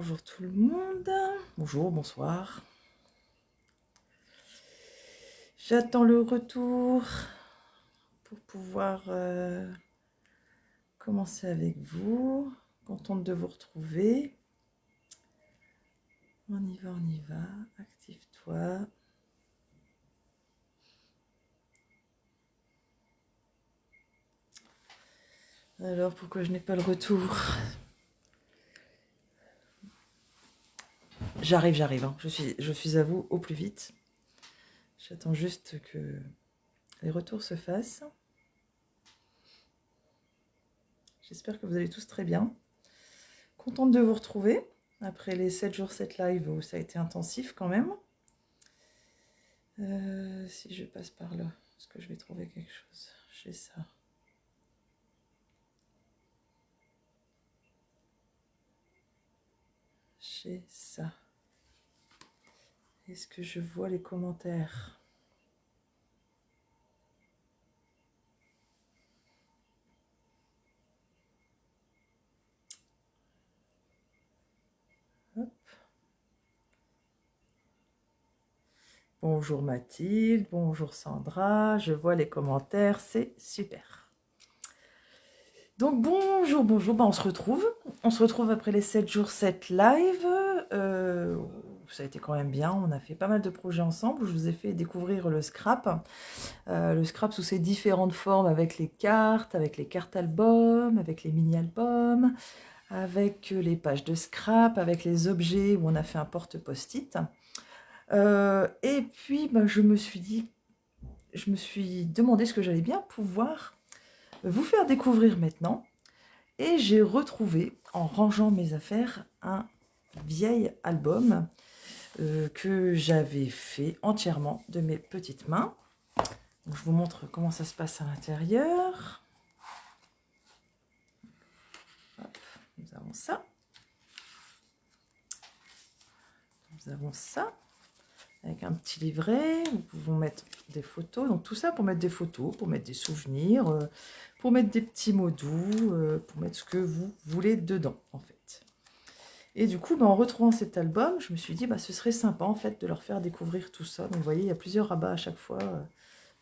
Bonjour tout le monde. Bonjour, bonsoir. J'attends le retour pour pouvoir commencer avec vous. Contente de vous retrouver. On y va, on y va. Active-toi. Alors, pourquoi je n'ai pas le retour? J'arrive, hein. Je suis à vous au plus vite. J'attends juste que les retours se fassent. J'espère que vous allez tous très bien. Contente de vous retrouver après les 7 jours, 7 lives où ça a été intensif quand même. Si je passe par là, est-ce que je vais trouver quelque chose? J'ai ça. J'ai ça. Est-ce que je vois les commentaires? Hop. Bonjour Mathilde, bonjour Sandra, je vois les commentaires, c'est super. Donc bonjour, bah, on se retrouve après les 7 jours, 7 live. Ça a été quand même bien, on a fait pas mal de projets ensemble. Je vous ai fait découvrir le scrap sous ses différentes formes, avec les cartes albums, avec les mini-albums, avec les pages de scrap, avec les objets où on a fait un porte-post-it. Et puis, je me suis demandé ce que j'allais bien pouvoir vous faire découvrir maintenant. Et j'ai retrouvé, en rangeant mes affaires, un vieil album que j'avais fait entièrement de mes petites mains. Donc, je vous montre comment ça se passe à l'intérieur. Nous avons ça. Nous avons ça. Avec un petit livret, nous pouvons mettre des photos. Donc tout ça pour mettre des photos, pour mettre des souvenirs, pour mettre des petits mots doux, pour mettre ce que vous voulez dedans, en fait. Et du coup, en retrouvant cet album, je me suis dit, ce serait sympa, en fait, de leur faire découvrir tout ça. Donc vous voyez, il y a plusieurs rabats à chaque fois,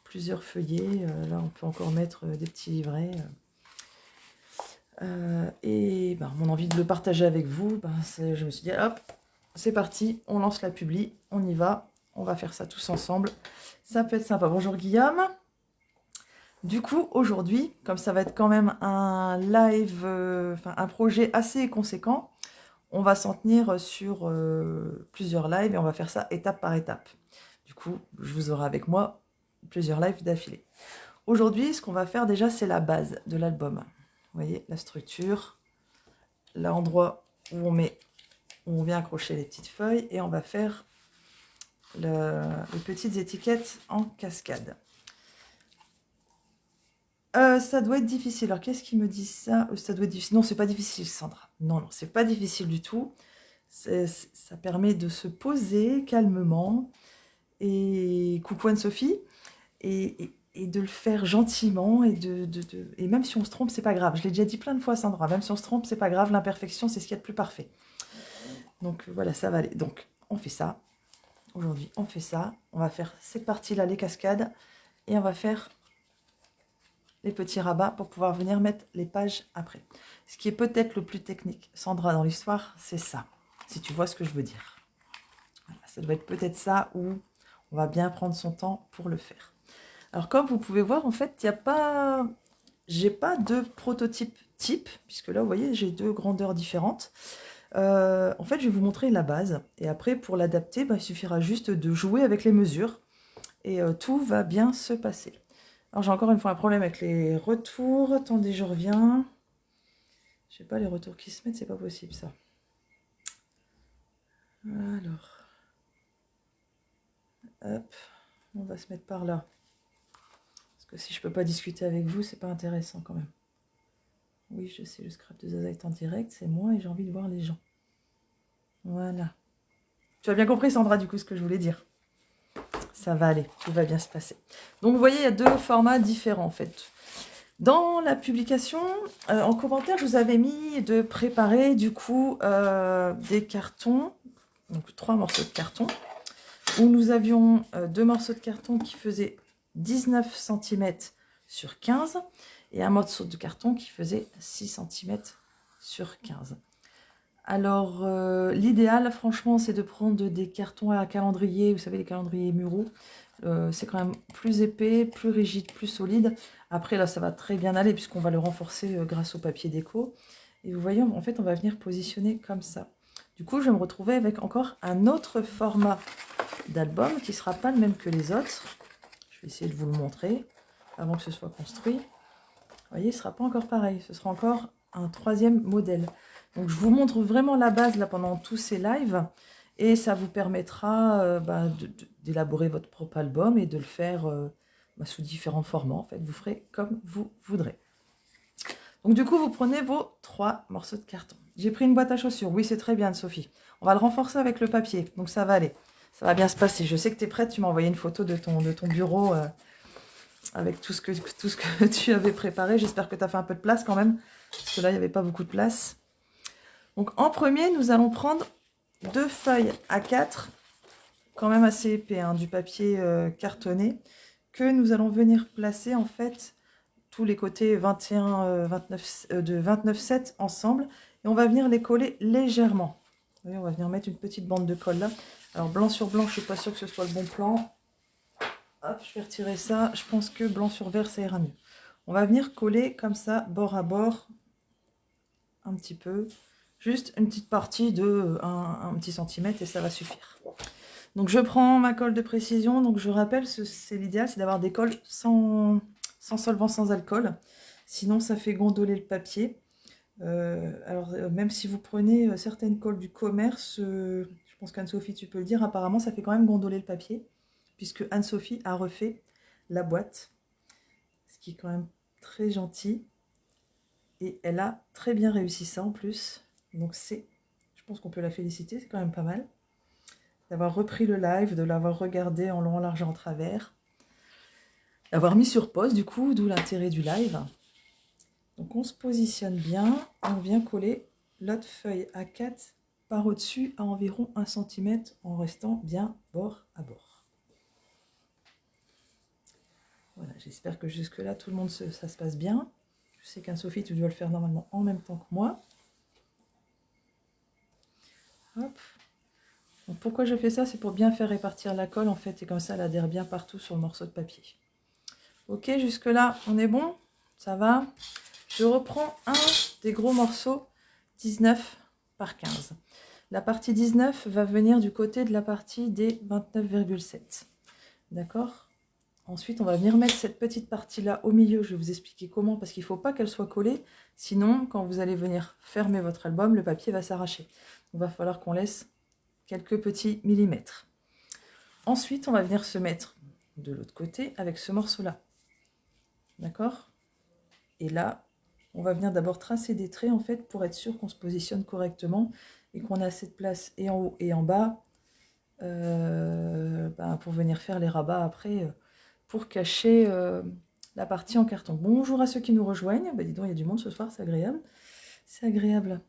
plusieurs feuillets. Là, on peut encore mettre des petits livrets. Et mon envie de le partager avec vous, je me suis dit, hop, c'est parti, on lance la publi, on y va, on va faire ça tous ensemble. Ça peut être sympa. Bonjour Guillaume. Du coup, aujourd'hui, comme ça va être quand même un live, un projet assez conséquent, on va s'en tenir sur plusieurs lives et on va faire ça étape par étape. Du coup, je vous aurai avec moi plusieurs lives d'affilée. Aujourd'hui, ce qu'on va faire déjà, c'est la base de l'album. Vous voyez, la structure, l'endroit où on vient accrocher les petites feuilles et on va faire les petites étiquettes en cascade. Ça doit être difficile. Alors, qu'est-ce qui me dit ça? Ça doit être difficile. Non, c'est pas difficile, Sandra. Non, c'est pas difficile du tout. Ça permet de se poser calmement. Et coucou Anne-Sophie. Et de le faire gentiment. Et même si on se trompe, c'est pas grave. Je l'ai déjà dit plein de fois, Sandra. Même si on se trompe, c'est pas grave. L'imperfection, c'est ce qu'il y a de plus parfait. Donc, voilà, ça va aller. Donc, on fait ça. Aujourd'hui, on fait ça. On va faire cette partie-là, les cascades. Et on va faire les petits rabats pour pouvoir venir mettre les pages après. Ce qui est peut-être le plus technique, Sandra, dans l'histoire, c'est ça. Si tu vois ce que je veux dire. Voilà, ça doit être peut-être ça où on va bien prendre son temps pour le faire. Alors, comme vous pouvez voir, en fait, j'ai pas de prototype type, puisque là, vous voyez, j'ai deux grandeurs différentes. En fait, je vais vous montrer la base. Et après, pour l'adapter, il suffira juste de jouer avec les mesures. Et tout va bien se passer. Alors, j'ai encore une fois un problème avec les retours. Attendez, je reviens. Je sais pas, les retours qui se mettent, c'est pas possible, ça. Alors. Hop. On va se mettre par là. Parce que si je peux pas discuter avec vous, c'est pas intéressant quand même. Oui, je sais, le scrap de Zaza est en direct, c'est moi et j'ai envie de voir les gens. Voilà. Tu as bien compris, Sandra, du coup, ce que je voulais dire. Ça va aller, tout va bien se passer. Donc, vous voyez, il y a deux formats différents, en fait. Dans la publication, en commentaire, je vous avais mis de préparer du coup des cartons, donc 3 morceaux de carton, où nous avions 2 morceaux de carton qui faisaient 19 cm sur 15 et un morceau de carton qui faisait 6 cm sur 15. Alors, l'idéal, franchement, c'est de prendre des cartons à calendrier, vous savez, les calendriers muraux. C'est quand même plus épais, plus rigide, plus solide. Après, là, ça va très bien aller puisqu'on va le renforcer grâce au papier déco. Et vous voyez, en fait, on va venir positionner comme ça. Du coup, je vais me retrouver avec encore un autre format d'album qui ne sera pas le même que les autres. Je vais essayer de vous le montrer avant que ce soit construit. Vous voyez, ce ne sera pas encore pareil. Ce sera encore un 3e modèle. Donc, je vous montre vraiment la base là pendant tous ces lives. Et ça vous permettra d'élaborer votre propre album et de le faire sous différents formats. En fait, vous ferez comme vous voudrez. Donc, du coup, vous prenez vos 3 morceaux de carton. J'ai pris une boîte à chaussures. Oui, c'est très bien, Sophie. On va le renforcer avec le papier. Donc, ça va aller. Ça va bien se passer. Je sais que tu es prête. Tu m'as envoyé une photo de ton bureau avec tout ce que tu avais préparé. J'espère que tu as fait un peu de place quand même. Parce que là, il n'y avait pas beaucoup de place. Donc, en premier, nous allons prendre 2 feuilles A4, quand même assez épais, hein, du papier cartonné, que nous allons venir placer en fait tous les côtés 21, 29, de 29,7 ensemble. Et on va venir les coller légèrement. Vous voyez, on va venir mettre une petite bande de colle là. Alors, blanc sur blanc, je ne suis pas sûre que ce soit le bon plan. Hop, je vais retirer ça. Je pense que blanc sur vert, ça ira mieux. On va venir coller comme ça, bord à bord, un petit peu. Juste une petite partie de un petit centimètre et ça va suffire. Donc je prends ma colle de précision. Donc je rappelle, c'est l'idéal, c'est d'avoir des colles sans solvant, sans alcool. Sinon ça fait gondoler le papier. Même si vous prenez certaines colles du commerce, je pense qu'Anne-Sophie tu peux le dire, apparemment ça fait quand même gondoler le papier. Puisque Anne-Sophie a refait la boîte. Ce qui est quand même très gentil. Et elle a très bien réussi ça en plus. Donc je pense qu'on peut la féliciter, c'est quand même pas mal. D'avoir repris le live, de l'avoir regardé en long, en large et en travers. D'avoir mis sur pause du coup, d'où l'intérêt du live. Donc on se positionne bien, on vient coller l'autre feuille A4 par au-dessus à environ 1 cm en restant bien bord à bord. Voilà, j'espère que jusque là tout le monde ça se passe bien. Je sais qu'Anne-Sophie, tu dois le faire normalement en même temps que moi. Hop. Donc pourquoi je fais ça? C'est pour bien faire répartir la colle en fait, et comme ça elle adhère bien partout sur le morceau de papier. Ok, jusque là on est bon? Ça va? Je reprends un des gros morceaux 19 par 15. La partie 19 va venir du côté de la partie des 29,7. D'accord? Ensuite, on va venir mettre cette petite partie-là au milieu. Je vais vous expliquer comment, parce qu'il ne faut pas qu'elle soit collée. Sinon, quand vous allez venir fermer votre album, le papier va s'arracher. Il va falloir qu'on laisse quelques petits millimètres. Ensuite, on va venir se mettre de l'autre côté avec ce morceau-là. D'accord? Et là, on va venir d'abord tracer des traits, en fait, pour être sûr qu'on se positionne correctement et qu'on a assez de place et en haut et en bas pour venir faire les rabats après, pour cacher la partie en carton. Bonjour à ceux qui nous rejoignent. Dis donc, il y a du monde ce soir, c'est agréable. C'est agréable.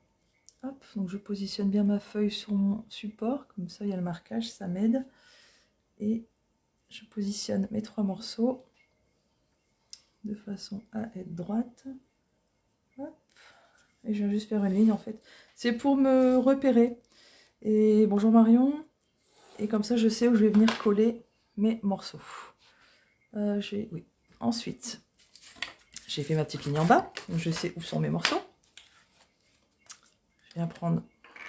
Hop, donc je positionne bien ma feuille sur mon support, comme ça il y a le marquage, ça m'aide. Et je positionne mes 3 morceaux de façon à être droite. Hop. Et je viens juste faire une ligne en fait. C'est pour me repérer. Et bonjour Marion. Et comme ça je sais où je vais venir coller mes morceaux. Oui. Ensuite, j'ai fait ma petite ligne en bas. Donc je sais où sont mes morceaux. Je viens prendre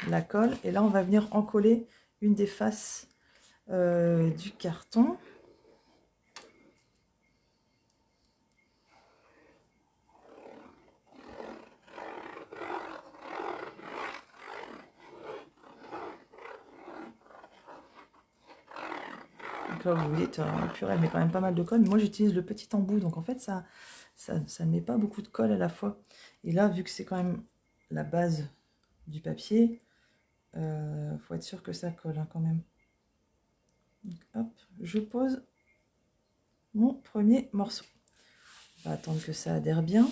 la colle. Et là on va venir en coller une des faces du carton. Donc là, vous voyez, purée, elle met quand même pas mal de colle. Mais moi, j'utilise le petit embout. Donc, en fait, ça ne met pas beaucoup de colle à la fois. Et là, vu que c'est quand même la base du papier, faut être sûr que ça colle quand même. Donc, hop, je pose mon premier morceau. va attendre que ça adhère bien.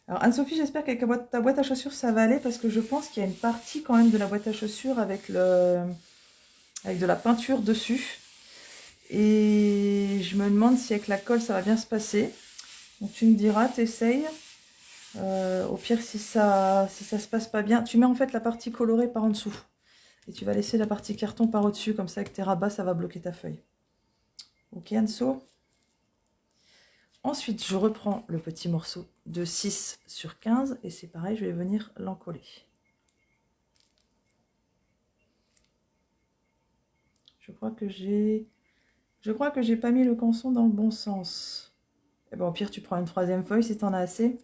Alors Anne-Sophie, j'espère qu'avec ta boîte à chaussures, ça va aller parce que je pense qu'il y a une partie quand même de la boîte à chaussures avec de la peinture dessus. Et je me demande si avec la colle, ça va bien se passer. Donc tu me diras, t'essayes. Au pire, si ça se passe pas bien, tu mets en fait la partie colorée par en dessous. Et tu vas laisser la partie carton par au-dessus, comme ça avec tes rabats, ça va bloquer ta feuille. Ok Anso? Ensuite, je reprends le petit morceau de 6 sur 15 et c'est pareil, je vais venir l'encoller. Je crois que j'ai pas mis le canson dans le bon sens. Et bon, au pire, tu prends une troisième feuille si tu en as assez.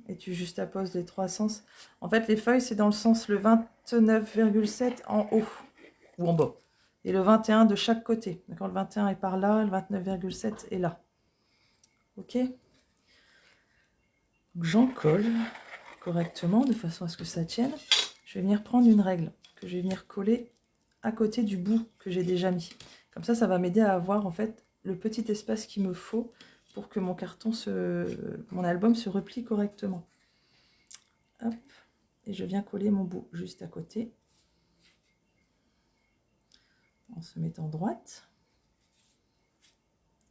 Et tu justaposes les trois sens. En fait, les feuilles, c'est dans le sens le 29,7 en haut ou en bas. Et le 21 de chaque côté. D'accord, le 21 est par là, le 29,7 est là. Ok? J'en colle correctement de façon à ce que ça tienne. Je vais venir prendre une règle que je vais venir coller à côté du bout que j'ai déjà mis. Comme ça va m'aider à avoir en fait le petit espace qu'il me faut pour que mon mon album se replie correctement. Hop. Et je viens coller mon bout juste à côté en se mettant droite.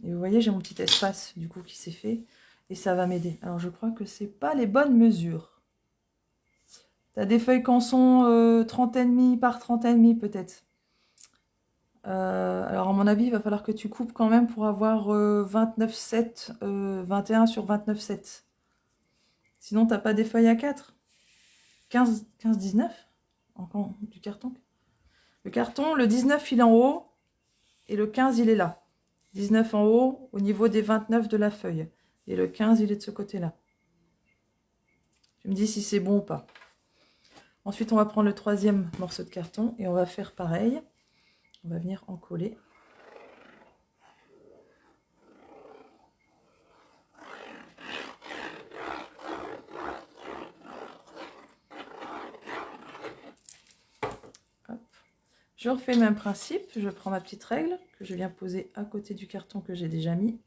Et vous voyez, j'ai mon petit espace du coup qui s'est fait et ça va m'aider. Alors je crois que c'est pas les bonnes mesures. Tu as des feuilles canson 30,5 par 30,5 peut-être. Alors à mon avis, il va falloir que tu coupes quand même pour avoir 29,7, 21 sur 29,7. Sinon, t'as pas des feuilles à 4. 15, 19 encore du carton. Le carton, le 19 il est en haut et le 15 il est là. 19 en haut au niveau des 29 de la feuille. Et le 15 il est de ce côté-là. Tu me dis si c'est bon ou pas. Ensuite, on va prendre le troisième morceau de carton et on va faire pareil. On va venir en coller. Hop. Je refais le même principe. Je prends ma petite règle que je viens poser à côté du carton que j'ai déjà mis.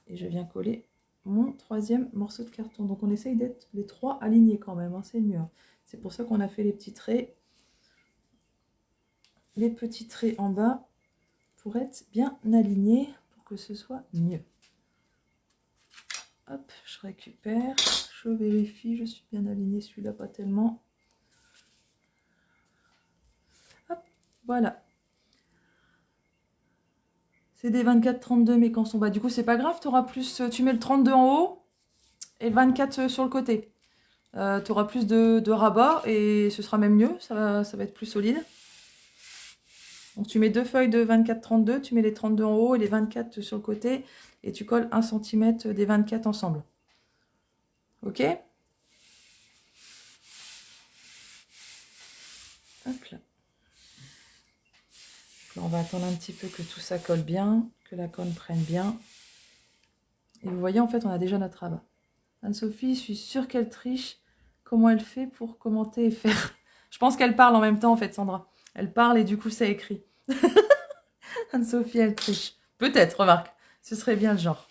Et je viens coller mon troisième morceau de carton. Donc on essaye d'être les trois alignés quand même, hein, c'est mieux. C'est pour ça qu'on a fait les petits traits. Les petits traits en bas pour être bien alignés, pour que ce soit mieux. Hop, je récupère, je vérifie, je suis bien alignée, celui-là pas tellement. Hop, voilà. C'est des 24-32 mais quand sont bas. Du coup, c'est pas grave, tu auras plus. Tu mets le 32 en haut et le 24 sur le côté. Tu auras plus de rabat et ce sera même mieux, ça va être plus solide. Donc tu mets deux feuilles de 24-32, tu mets les 32 en haut et les 24 sur le côté et tu colles 1 cm des 24 ensemble. Ok? Hop là. Donc là, on va attendre un petit peu que tout ça colle bien, que la colle prenne bien. Et vous voyez, en fait, on a déjà notre rabat. Anne-Sophie, je suis sûre qu'elle triche. Comment elle fait pour commenter et faire? Je pense qu'elle parle en même temps, en fait, Sandra. Elle parle et du coup, ça écrit. Anne-Sophie, elle triche. Peut-être, remarque. Ce serait bien le genre.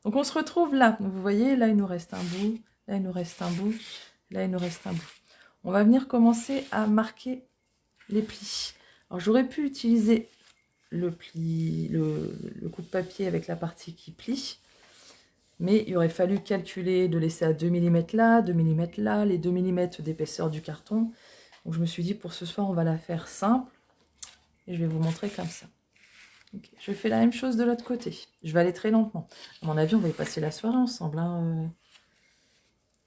Donc, on se retrouve là. Donc, vous voyez, là, il nous reste un bout. Là, il nous reste un bout. Là, il nous reste un bout. On va venir commencer à marquer les plis. Alors, j'aurais pu utiliser le pli, le coup de papier avec la partie qui plie. Mais il aurait fallu calculer de laisser à 2 mm là, 2 mm là, les 2 mm d'épaisseur du carton. Donc je me suis dit pour ce soir, on va la faire simple. Et je vais vous montrer comme ça. Okay. Je fais la même chose de l'autre côté. Je vais aller très lentement. À mon avis, on va y passer la soirée ensemble. Hein.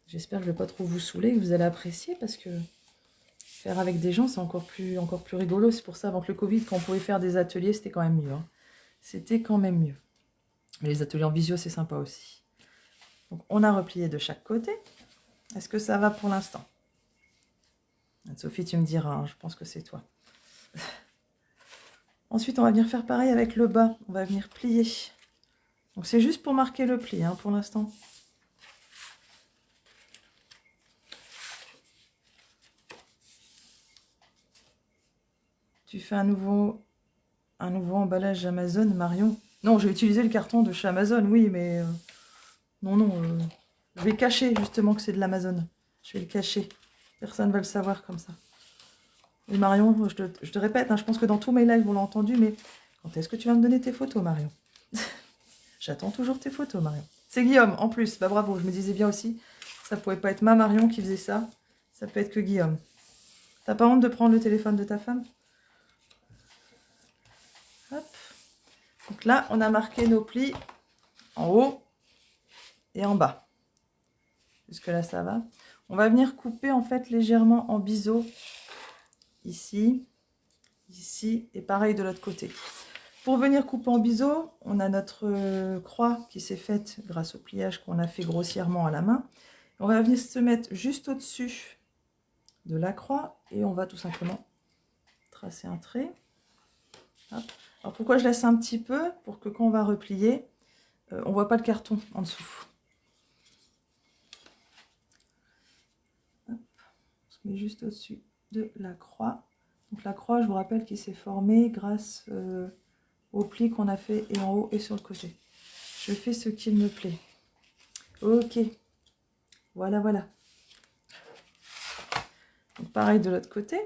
J'espère que je ne vais pas trop vous saouler, que vous allez apprécier parce que faire avec des gens, c'est encore plus rigolo. C'est pour ça, avant que le Covid, quand on pouvait faire des ateliers, c'était quand même mieux. Hein. C'était quand même mieux. Mais les ateliers en visio, c'est sympa aussi. Donc, on a replié de chaque côté. Est-ce que ça va pour l'instant? Sophie, tu me diras, hein, je pense que c'est toi. Ensuite, on va venir faire pareil avec le bas. On va venir plier. Donc, c'est juste pour marquer le pli, hein, pour l'instant. Tu fais un nouveau emballage Amazon, Marion? Non, j'ai utilisé le carton de chez Amazon, oui, mais... non, non, je vais cacher justement que c'est de l'Amazon. Je vais le cacher. Personne ne va le savoir comme ça. Et Marion, je te répète, hein, je pense que dans tous mes lives, on l'a entendu, mais quand est-ce que tu vas me donner tes photos, Marion? J'attends toujours tes photos, Marion. C'est Guillaume, en plus. Bah bravo, je me disais bien aussi, ça pouvait pas être ma Marion qui faisait ça. Ça peut être que Guillaume. T'as pas honte de prendre le téléphone de ta femme? Hop. Donc là, on a marqué nos plis en haut et en bas. Jusque là, ça va. On va venir couper en fait légèrement en biseau. Ici, ici et pareil de l'autre côté. Pour venir couper en biseau, on a notre croix qui s'est faite grâce au pliage qu'on a fait grossièrement à la main. On va venir se mettre juste au-dessus de la croix et on va tout simplement tracer un trait. Hop. Alors pourquoi je laisse un petit peu? Pour que quand on va replier, on ne voit pas le carton en dessous. Hop. On se met juste au-dessus de la croix. Donc la croix, je vous rappelle, qui s'est formée grâce au pli qu'on a fait et en haut et sur le côté. Je fais ce qu'il me plaît. Ok. Voilà, voilà. Donc pareil de l'autre côté.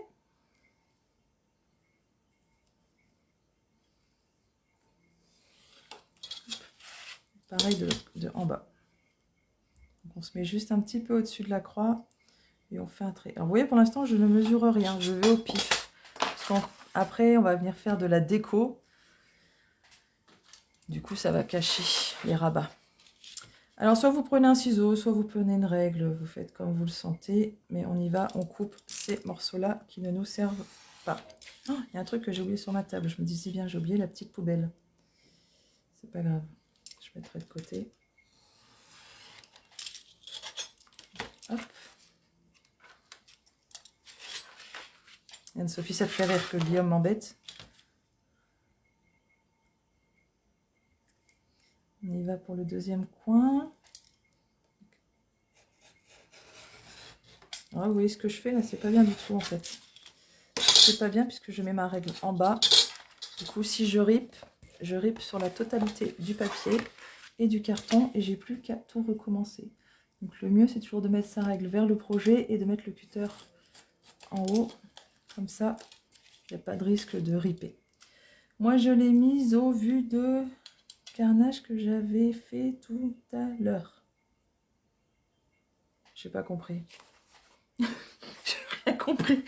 Pareil de en bas. Donc on se met juste un petit peu au-dessus de la croix et on fait un trait. Alors vous voyez, pour l'instant, je ne mesure rien. Je vais au pif. Parce qu'après, on va venir faire de la déco. Du coup, ça va cacher les rabats. Alors, soit vous prenez un ciseau, soit vous prenez une règle. Vous faites comme vous le sentez. Mais on y va, on coupe ces morceaux-là qui ne nous servent pas. Oh, il y a un truc que j'ai oublié sur ma table. Je me disais bien, j'ai oublié la petite poubelle. C'est pas grave. Je mettrai de côté. Hop. Anne-Sophie, ça te fait rire que Guillaume m'embête. On y va pour le deuxième coin. Alors, vous voyez ce que je fais là, c'est pas bien du tout en fait. C'est pas bien puisque je mets ma règle en bas. Du coup, si je rip sur la totalité du papier et du carton et j'ai plus qu'à tout recommencer. Donc le mieux, c'est toujours de mettre sa règle vers le projet et de mettre le cutter en haut. Comme ça, il n'y a pas de risque de ripper. Moi, je l'ai mise au vu de carnage que j'avais fait tout à l'heure. J'ai pas compris. J'ai rien compris.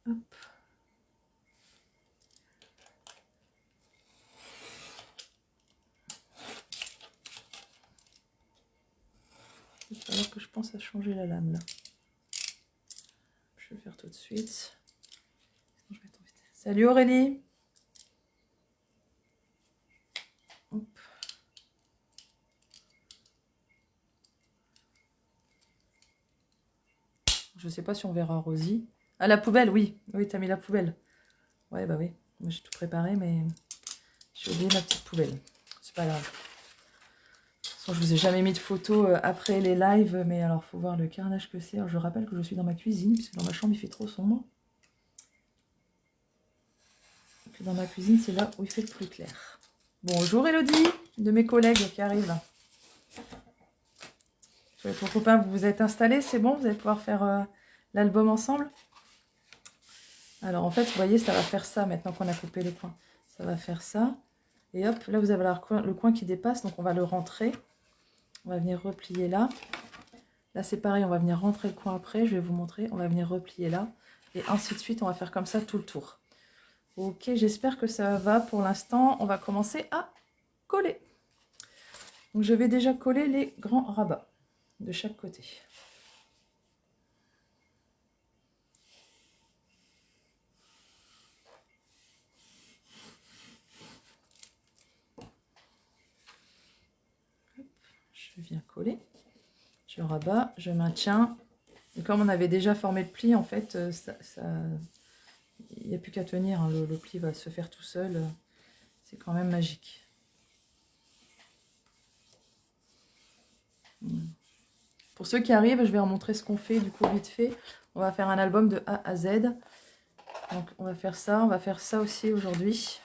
Hop. Il va falloir que je pense à changer la lame là. Je vais le faire tout de suite. Sinon, je vais tomber. Salut Aurélie. Hop. Je sais pas si on verra Rosie. Ah, la poubelle, oui. Oui, t'as mis la poubelle. Ouais, bah oui. Moi, j'ai tout préparé, mais j'ai oublié ma petite poubelle. C'est pas grave. De toute façon, je vous ai jamais mis de photos après les lives, mais alors, faut voir le carnage que c'est. Alors, je rappelle que je suis dans ma cuisine, puisque dans ma chambre, il fait trop sombre. Donc, dans ma cuisine, c'est là où il fait le plus clair. Bonjour Elodie, de mes collègues qui arrivent. Ton copain, vous vous êtes installés, c'est bon? Vous allez pouvoir faire l'album ensemble? Alors en fait, vous voyez, ça va faire ça maintenant qu'on a coupé les coins. Ça va faire ça. Et hop, là vous avez le coin qui dépasse, donc on va le rentrer. On va venir replier là. Là c'est pareil, on va venir rentrer le coin après, je vais vous montrer. On va venir replier là. Et ainsi de suite, on va faire comme ça tout le tour. Ok, j'espère que ça va pour l'instant. On va commencer à coller. Donc je vais déjà coller les grands rabats de chaque côté. Je viens coller, je rabats, je maintiens. Et comme on avait déjà formé le pli, en fait, il n'y a plus qu'à tenir. Hein. Le pli va se faire tout seul. C'est quand même magique. Pour ceux qui arrivent, je vais leur montrer ce qu'on fait du coup vite fait. On va faire un album de A à Z. Donc on va faire ça aussi aujourd'hui.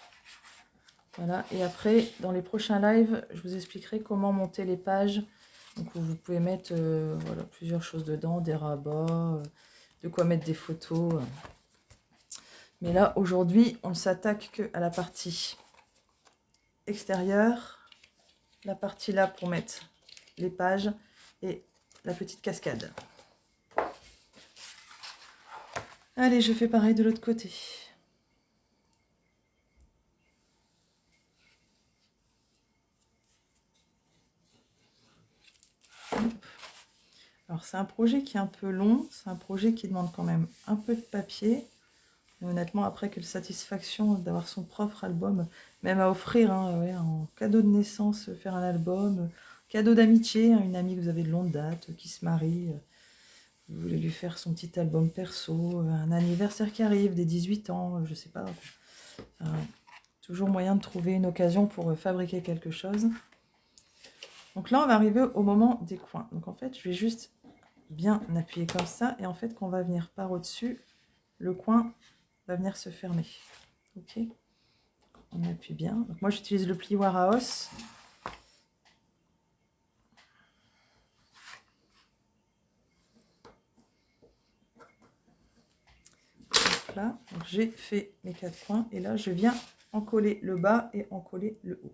Voilà, et après, dans les prochains lives, je vous expliquerai comment monter les pages. Donc, vous pouvez mettre voilà, plusieurs choses dedans, des rabats, de quoi mettre des photos. Mais là, aujourd'hui, on ne s'attaque qu'à la partie extérieure, la partie là pour mettre les pages et la petite cascade. Allez, je fais pareil de l'autre côté. Alors, c'est un projet qui est un peu long, c'est un projet qui demande quand même un peu de papier. Et honnêtement, après, quelle satisfaction d'avoir son propre album, même à offrir, hein, ouais, en cadeau de naissance, faire un album, cadeau d'amitié, hein, une amie que vous avez de longue date, qui se marie, vous voulez lui faire son petit album perso, un anniversaire qui arrive, des 18 ans, je sais pas. Toujours moyen de trouver une occasion pour fabriquer quelque chose. Donc là, on va arriver au moment des coins. Donc en fait, je vais juste bien appuyer comme ça, et en fait, qu'on va venir par au-dessus, le coin va venir se fermer. Ok, on appuie bien. Donc moi, j'utilise le plioir à os. Donc là, j'ai fait mes 4 coins, et là, je viens en coller le bas et en coller le haut.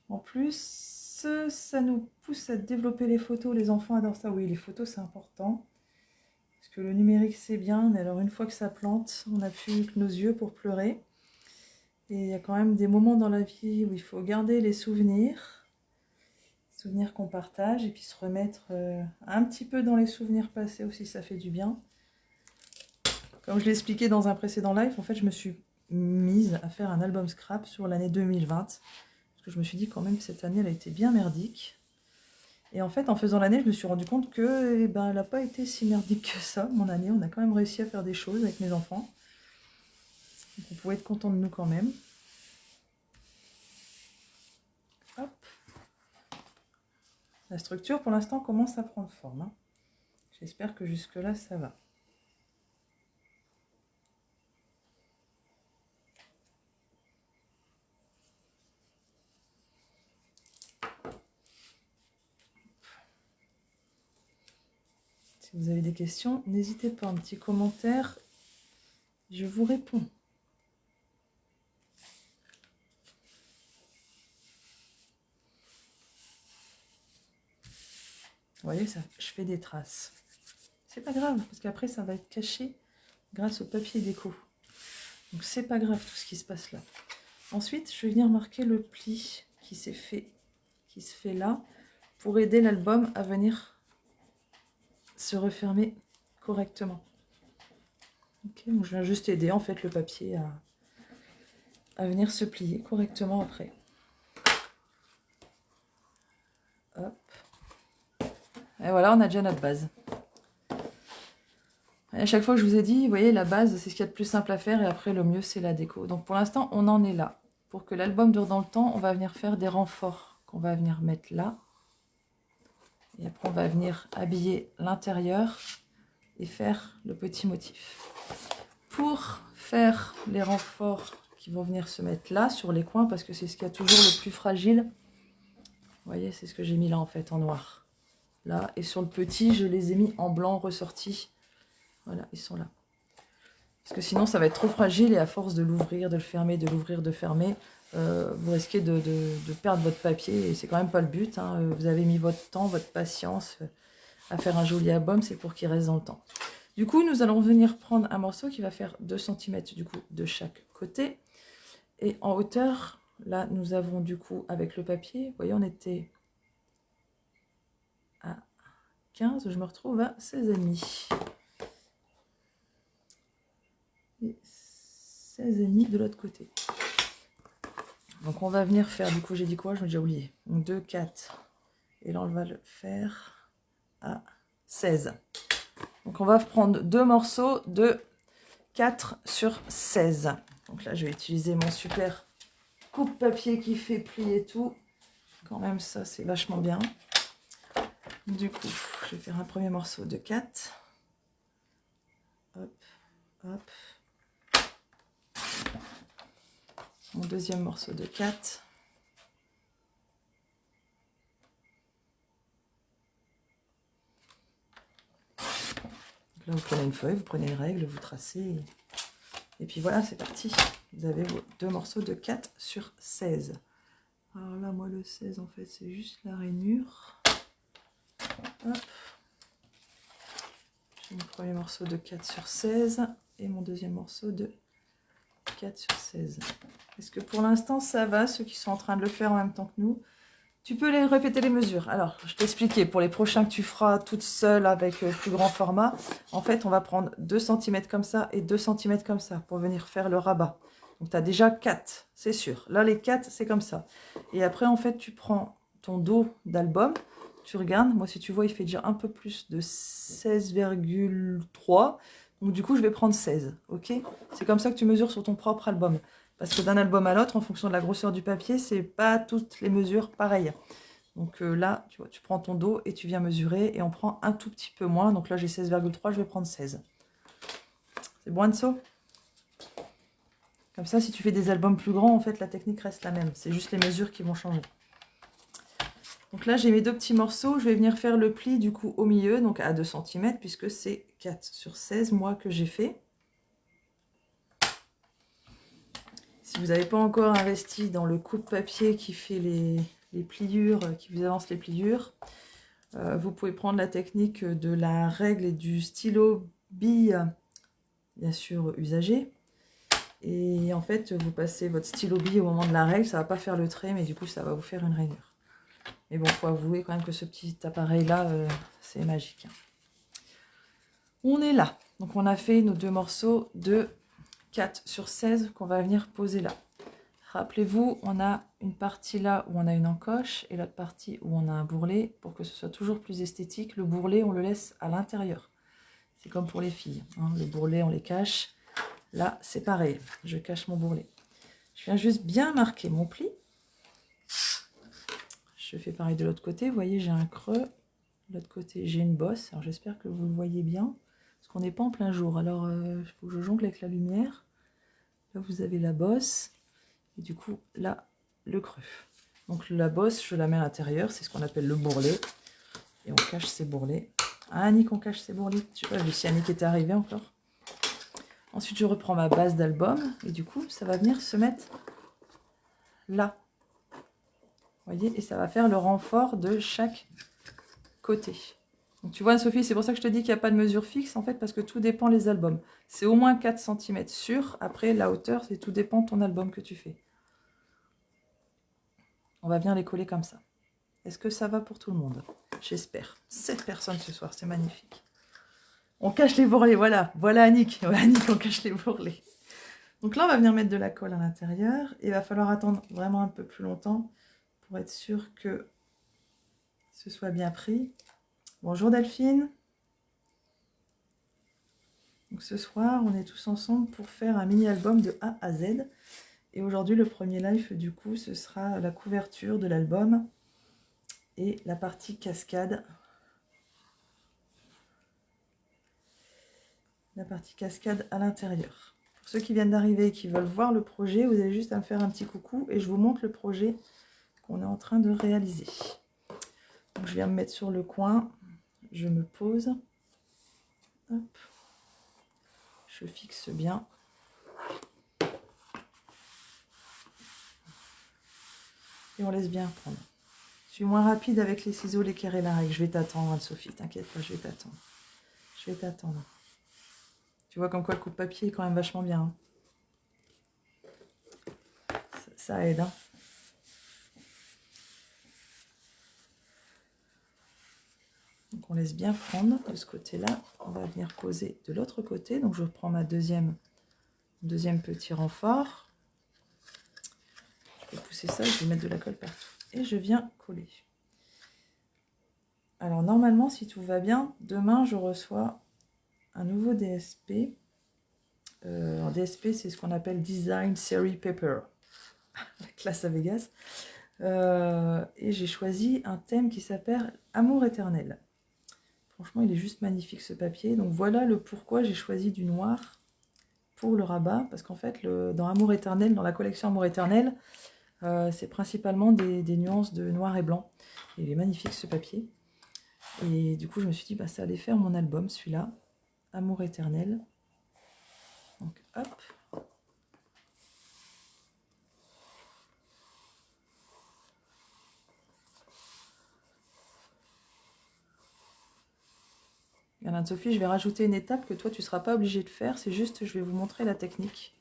En plus, ça nous pousse à développer les photos. Les enfants adorent ça. Oui, les photos, c'est important. Parce que le numérique, c'est bien. Mais alors, une fois que ça plante, on n'a plus que nos yeux pour pleurer. Et il y a quand même des moments dans la vie où il faut garder les souvenirs. Souvenirs qu'on partage. Et puis se remettre un petit peu dans les souvenirs passés aussi, ça fait du bien. Comme je l'ai expliqué dans un précédent live, en fait, je me suis mise à faire un album scrap sur l'année 2020. Parce que je me suis dit quand même que cette année, elle a été bien merdique. Et en fait, en faisant l'année, je me suis rendu compte que elle n'a pas été si merdique que ça, mon année. On a quand même réussi à faire des choses avec mes enfants. Donc on pouvait être content de nous quand même. Hop. La structure, pour l'instant, commence à prendre forme, hein. J'espère que jusque-là, ça va. Si vous avez des questions, n'hésitez pas, un petit commentaire, je vous réponds. Vous voyez, ça, je fais des traces. C'est pas grave, parce qu'après, ça va être caché grâce au papier déco. Donc, c'est pas grave tout ce qui se passe là. Ensuite, je vais venir marquer le pli qui se fait là, pour aider l'album à venir se refermer correctement. Ok, donc je viens juste aider en fait le papier à venir se plier correctement après. Hop. Et voilà, on a déjà notre base. Et à chaque fois que je vous ai dit, vous voyez, la base, c'est ce qu'il y a de plus simple à faire, et après, le mieux, c'est la déco. Donc pour l'instant, on en est là. Pour que l'album dure dans le temps, on va venir faire des renforts qu'on va venir mettre là. Et après, on va venir habiller l'intérieur et faire le petit motif. Pour faire les renforts qui vont venir se mettre là, sur les coins, parce que c'est ce qu'il y a toujours le plus fragile. Vous voyez, c'est ce que j'ai mis là, en fait, en noir. Là, et sur le petit, je les ai mis en blanc ressorti. Voilà, ils sont là. Parce que sinon, ça va être trop fragile, et à force de l'ouvrir, de le fermer, de l'ouvrir, de fermer, vous risquez de perdre votre papier, et c'est quand même pas le but, hein. Vous avez mis votre temps, votre patience à faire un joli album, c'est pour qu'il reste dans le temps. Du coup, nous allons venir prendre un morceau qui va faire 2 cm du coup de chaque côté. Et en hauteur, là, nous avons du coup, avec le papier, vous voyez, on était à 15, je me retrouve à 16,5. Et 16,5 de l'autre côté. Donc on va venir faire, du coup j'ai dit quoi? Je m'ai déjà oublié. Donc 2, 4. Et là on va le faire à 16. Donc on va prendre 2 morceaux de 4 sur 16. Donc là je vais utiliser mon super coupe-papier qui fait plier tout. Quand même ça c'est vachement bien. Du coup je vais faire un premier morceau de 4. Hop, hop. mon deuxième morceau de 4. Là, vous prenez une feuille, vous prenez une règle, vous tracez. Et puis voilà, c'est parti. Vous avez vos 2 morceaux de 4 sur 16. Alors là, moi, le 16, en fait, c'est juste la rainure. Hop. J'ai mon premier morceau de 4 sur 16 et mon deuxième morceau de 4 sur 16. Est-ce que pour l'instant, ça va, ceux qui sont en train de le faire en même temps que nous? Tu peux répéter les mesures. Alors, je t'expliquais, pour les prochains que tu feras toute seule avec plus grand format, en fait, on va prendre 2 cm comme ça et 2 cm comme ça pour venir faire le rabat. Donc, tu as déjà 4, c'est sûr. Là, les 4, c'est comme ça. Et après, en fait, tu prends ton dos d'album, tu regardes. Moi, si tu vois, il fait déjà un peu plus de 16,3. Donc, du coup, je vais prendre 16, ok? C'est comme ça que tu mesures sur ton propre album. Parce que d'un album à l'autre, en fonction de la grosseur du papier, c'est pas toutes les mesures pareilles. Donc là, tu vois, tu prends ton dos et tu viens mesurer et on prend un tout petit peu moins. Donc là, j'ai 16,3, je vais prendre 16. C'est bon, Anso? Comme ça, si tu fais des albums plus grands, en fait, la technique reste la même. C'est juste les mesures qui vont changer. Donc là, j'ai mes 2 petits morceaux. Je vais venir faire le pli, du coup, au milieu, donc à 2 cm, puisque c'est 4 sur 16, moi, que j'ai fait. Si vous n'avez pas encore investi dans le coupe-papier qui fait les pliures, qui vous avance les pliures, vous pouvez prendre la technique de la règle et du stylo bille, bien sûr usagé. Et en fait, vous passez votre stylo bille au moment de la règle, ça ne va pas faire le trait, mais du coup, ça va vous faire une rainure. Mais bon, il faut avouer quand même que ce petit appareil-là, c'est magique. On est là. Donc, on a fait nos 2 morceaux de 4 sur 16 qu'on va venir poser là. Rappelez-vous, on a une partie là où on a une encoche et l'autre partie où on a un bourrelet. Pour que ce soit toujours plus esthétique, le bourrelet, on le laisse à l'intérieur. C'est comme pour les filles, hein. Le bourrelet, on les cache. Là, c'est pareil. Je cache mon bourrelet. Je viens juste bien marquer mon pli. Je fais pareil de l'autre côté. Vous voyez, j'ai un creux. De l'autre côté, j'ai une bosse. Alors, j'espère que vous le voyez bien. Parce qu'on n'est pas en plein jour. Alors, il faut que je jongle avec la lumière. Là, vous avez la bosse. Et du coup, là, le creux. Donc la bosse, je la mets à l'intérieur. C'est ce qu'on appelle le bourrelet. Et on cache ses bourrelets. Ah, Annick, on cache ses bourrelets. Je sais pas si Annick était arrivée encore. Ensuite, je reprends ma base d'album. Et du coup, ça va venir se mettre là. Vous voyez? Et ça va faire le renfort de chaque côté. Donc tu vois, Sophie, c'est pour ça que je te dis qu'il n'y a pas de mesure fixe, en fait, parce que tout dépend des albums. C'est au moins 4 cm sûr. Après, la hauteur, c'est tout dépend de ton album que tu fais. On va bien les coller comme ça. Est-ce que ça va pour tout le monde? J'espère. 7 personnes ce soir, c'est magnifique. On cache les bourrelets, voilà. Voilà Annick. Ouais, Annick, on cache les bourrelets. Donc là, on va venir mettre de la colle à l'intérieur. Il va falloir attendre vraiment un peu plus longtemps pour être sûr que ce soit bien pris. Bonjour Delphine. Donc ce soir, on est tous ensemble pour faire un mini-album de A à Z. Et aujourd'hui, le premier live, du coup, ce sera la couverture de l'album et la partie cascade. La partie cascade à l'intérieur. Pour ceux qui viennent d'arriver et qui veulent voir le projet, vous avez juste à me faire un petit coucou et je vous montre le projet qu'on est en train de réaliser. Donc je viens me mettre sur le coin, je me pose, hop, je fixe bien. Et on laisse bien prendre. Je suis moins rapide avec les ciseaux, les carrés, la règle. Je vais t'attendre, Anne-Sophie, t'inquiète pas, je vais t'attendre. Je vais t'attendre. Tu vois comme quoi le coupe-papier est quand même vachement bien. Hein. Ça aide. Hein. Donc on laisse bien prendre de ce côté-là. On va venir poser de l'autre côté. Donc je prends ma deuxième petit renfort. Je vais pousser ça, je vais mettre de la colle partout. Et je viens coller. Alors normalement, si tout va bien, demain je reçois un nouveau DSP. En DSP, c'est ce qu'on appelle Design Series Paper. Classe à Vegas. Et j'ai choisi un thème qui s'appelle Amour éternel. Franchement, il est juste magnifique ce papier. Donc voilà le pourquoi j'ai choisi du noir pour le rabat, parce qu'en fait, dans Amour éternel, dans la collection Amour éternel, c'est principalement des nuances de noir et blanc. Et il est magnifique ce papier. Et du coup, je me suis dit, bah, ça allait faire mon album, celui-là, Amour éternel. Donc, hop. Anne-Sophie, je vais rajouter une étape que toi, tu ne seras pas obligé de faire. C'est juste, je vais vous montrer la technique.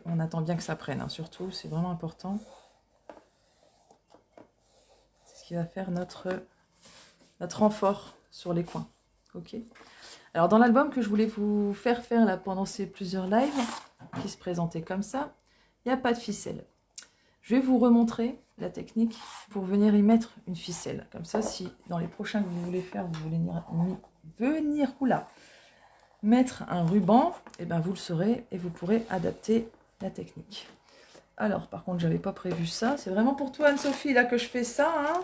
On attend bien que ça prenne, hein, surtout, c'est vraiment important. C'est ce qui va faire notre renfort sur les coins. Ok. Alors, dans l'album que je voulais vous faire là pendant ces plusieurs lives, qui se présentaient comme ça, il n'y a pas de ficelle. Je vais vous remontrer la technique pour venir y mettre une ficelle. Comme ça, si dans les prochains que vous voulez faire, vous voulez venir mettre un ruban, et ben vous le saurez et vous pourrez adapter la technique. Alors, par contre, j'avais pas prévu ça. C'est vraiment pour toi, Anne-Sophie, là que je fais ça. Hein.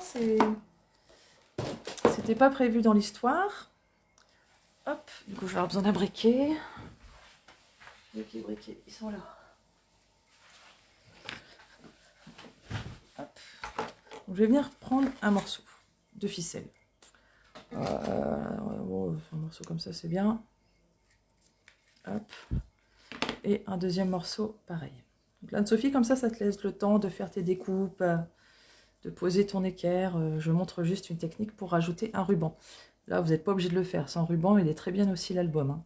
C'était pas prévu dans l'histoire. Hop, du coup, je vais avoir besoin d'un briquet. Briquet, ils sont là. Hop. Donc, je vais venir prendre un morceau de ficelle. Un morceau comme ça, c'est bien. Hop. Et un deuxième morceau, pareil. Donc là, Anne-Sophie, comme ça te laisse le temps de faire tes découpes, de poser ton équerre. Je montre juste une technique pour rajouter un ruban. Là, vous n'êtes pas obligé de le faire. Sans ruban, il est très bien aussi l'album. Hein.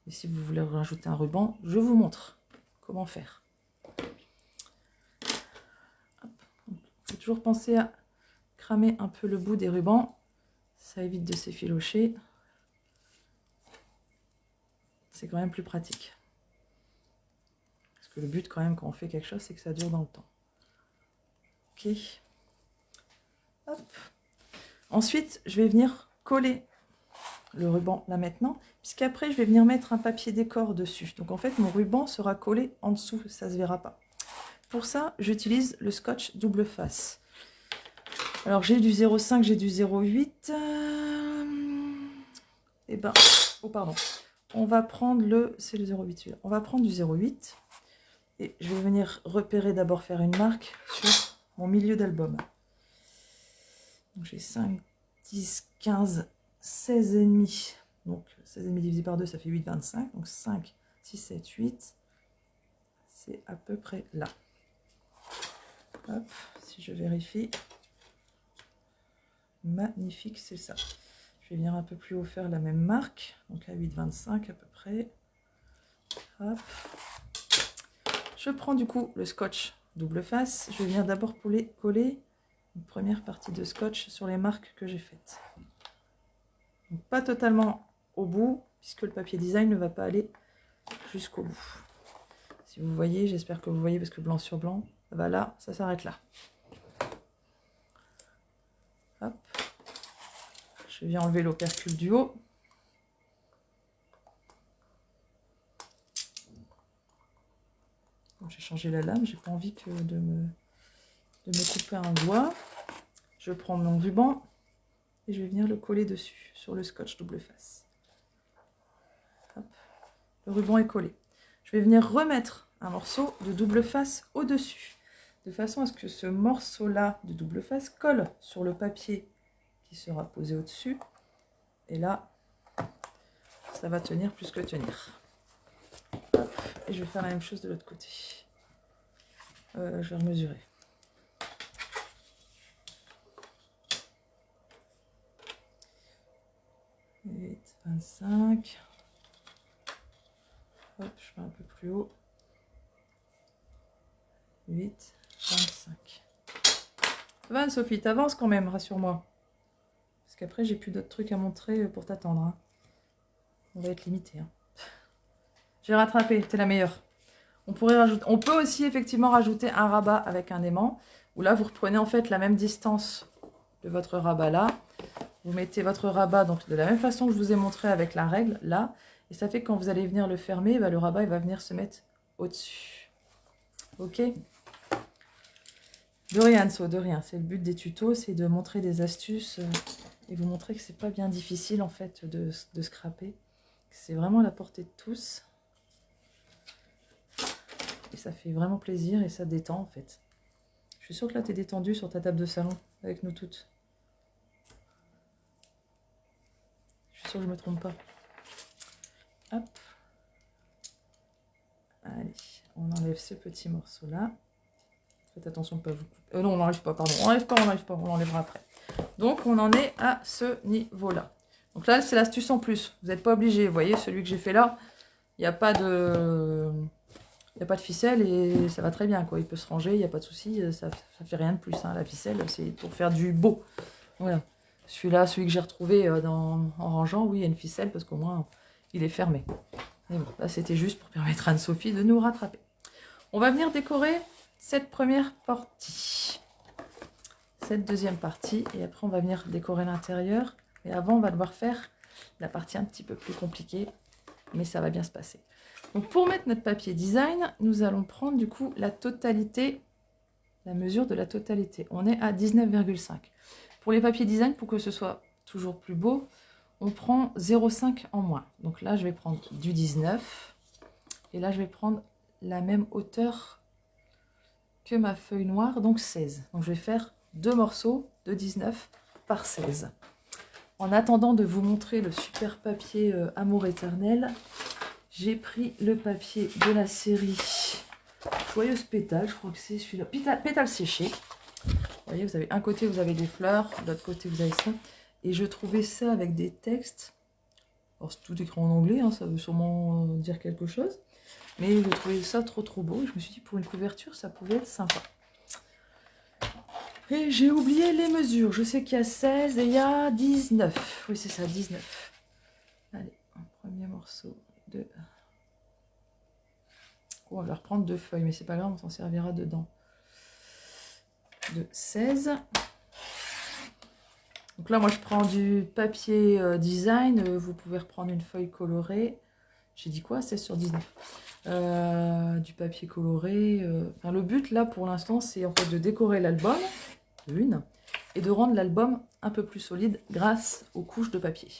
Et si vous voulez rajouter un ruban, je vous montre comment faire. Il faut toujours penser à cramer un peu le bout des rubans. Ça évite de s'effilocher. C'est quand même plus pratique. Parce que le but quand même quand on fait quelque chose, c'est que ça dure dans le temps. Ok. Hop. Ensuite, je vais venir coller le ruban là maintenant, puisqu'après je vais venir mettre un papier décor dessus. Donc en fait, mon ruban sera collé en dessous, ça ne se verra pas. Pour ça, j'utilise le scotch double face. Alors j'ai du 0,5, j'ai du 0,8. Et ben, oh pardon. On va prendre c'est le 0,8 celui-là. On va prendre du 0,8. Et je vais venir repérer d'abord, faire une marque sur mon milieu d'album. Donc j'ai 5, 10, 15, 16 et demi. Donc 16 et demi divisé par 2, ça fait 8, 25. Donc 5, 6, 7, 8. C'est à peu près là. Hop, si je vérifie. Magnifique, c'est ça. Je vais venir un peu plus haut faire la même marque. Donc à 8, 25 à peu près. Hop. Je prends du coup le scotch double face. Je vais venir d'abord coller une première partie de scotch sur les marques que j'ai faites. Donc, pas totalement au bout, puisque le papier design ne va pas aller jusqu'au bout. Si vous voyez, j'espère que vous voyez, parce que blanc sur blanc, bah là, ça s'arrête là. Hop. Je viens enlever l'opercule du haut. J'ai changé la lame, j'ai pas envie de me couper un doigt. Je prends mon ruban et je vais venir le coller dessus, sur le scotch double face. Hop. Le ruban est collé. Je vais venir remettre un morceau de double face au-dessus, de façon à ce que ce morceau-là de double face colle sur le papier qui sera posé au-dessus. Et là, ça va tenir plus que tenir. Hop. Et je vais faire la même chose de l'autre côté. Je vais remesurer. Et 25. Hop, je fais un peu plus haut. 8, 25. Ça va, Anne-Sophie, t'avances quand même, rassure-moi. Parce qu'après, j'ai plus d'autres trucs à montrer pour t'attendre. Hein. On va être limité. Hein. J'ai rattrapé, t'es la meilleure. On peut aussi effectivement rajouter un rabat avec un aimant. Où là, vous reprenez en fait la même distance de votre rabat là. Vous mettez votre rabat donc de la même façon que je vous ai montré avec la règle là. Et ça fait que quand vous allez venir le fermer, bah, le rabat il va venir se mettre au-dessus. Ok. De rien, So, de rien. C'est le but des tutos, c'est de montrer des astuces et vous montrer que c'est pas bien difficile en fait de scraper. C'est vraiment à la portée de tous. Et ça fait vraiment plaisir et ça détend en fait. Je suis sûre que là tu es détendue sur ta table de salon avec nous toutes. Je suis sûre que je me trompe pas. Hop. Allez, on enlève ce petit morceau là. Faites attention de ne pas vous couper. Non, on n'enlève pas, pardon. On n'enlève pas, on l'enlèvera après. Donc, on en est à ce niveau-là. Donc là, c'est l'astuce en plus. Vous n'êtes pas obligé. Vous voyez, celui que j'ai fait là, il n'y a pas de... Il n'y a pas de ficelle et ça va très bien, quoi. Il peut se ranger, il n'y a pas de souci. Ça ne fait rien de plus, hein. La ficelle, c'est pour faire du beau. Voilà. Celui-là, celui que j'ai retrouvé en rangeant, oui, il y a une ficelle parce qu'au moins, il est fermé. Mais bon, là, c'était juste pour permettre à Anne-Sophie de nous rattraper. On va venir décorer cette première partie. Cette deuxième partie. Et après, on va venir décorer l'intérieur. Mais avant, on va devoir faire la partie un petit peu plus compliquée. Mais ça va bien se passer. Donc, pour mettre notre papier design, nous allons prendre du coup la totalité, la mesure de la totalité. On est à 19,5. Pour les papiers design, pour que ce soit toujours plus beau, on prend 0,5 en moins. Donc là, je vais prendre du 19. Et là, je vais prendre la même hauteur que ma feuille noire, donc 16. Donc je vais faire 2 morceaux de 19 par 16. En attendant de vous montrer le super papier Amour éternel, j'ai pris le papier de la série Joyeuse Pétale, je crois que c'est celui-là, Pétale séchée. Vous voyez, vous avez un côté, vous avez des fleurs, de l'autre côté, vous avez ça. Et je trouvais ça avec des textes. Alors, c'est tout écrit en anglais, hein, ça veut sûrement dire quelque chose. Mais je trouvais ça trop beau. Et je me suis dit, pour une couverture, ça pouvait être sympa. Et j'ai oublié les mesures. Je sais qu'il y a 16 et il y a 19. Oui, c'est ça, 19. Allez, un premier morceau de... Oh, on va reprendre 2 feuilles, mais c'est pas grave, on s'en servira dedans. De 16. Donc là, moi, je prends du papier design. Vous pouvez reprendre une feuille colorée. J'ai dit quoi? 16 sur 19. Du papier coloré. Enfin, le but, là, pour l'instant, c'est en fait de décorer l'album, et de rendre l'album un peu plus solide grâce aux couches de papier.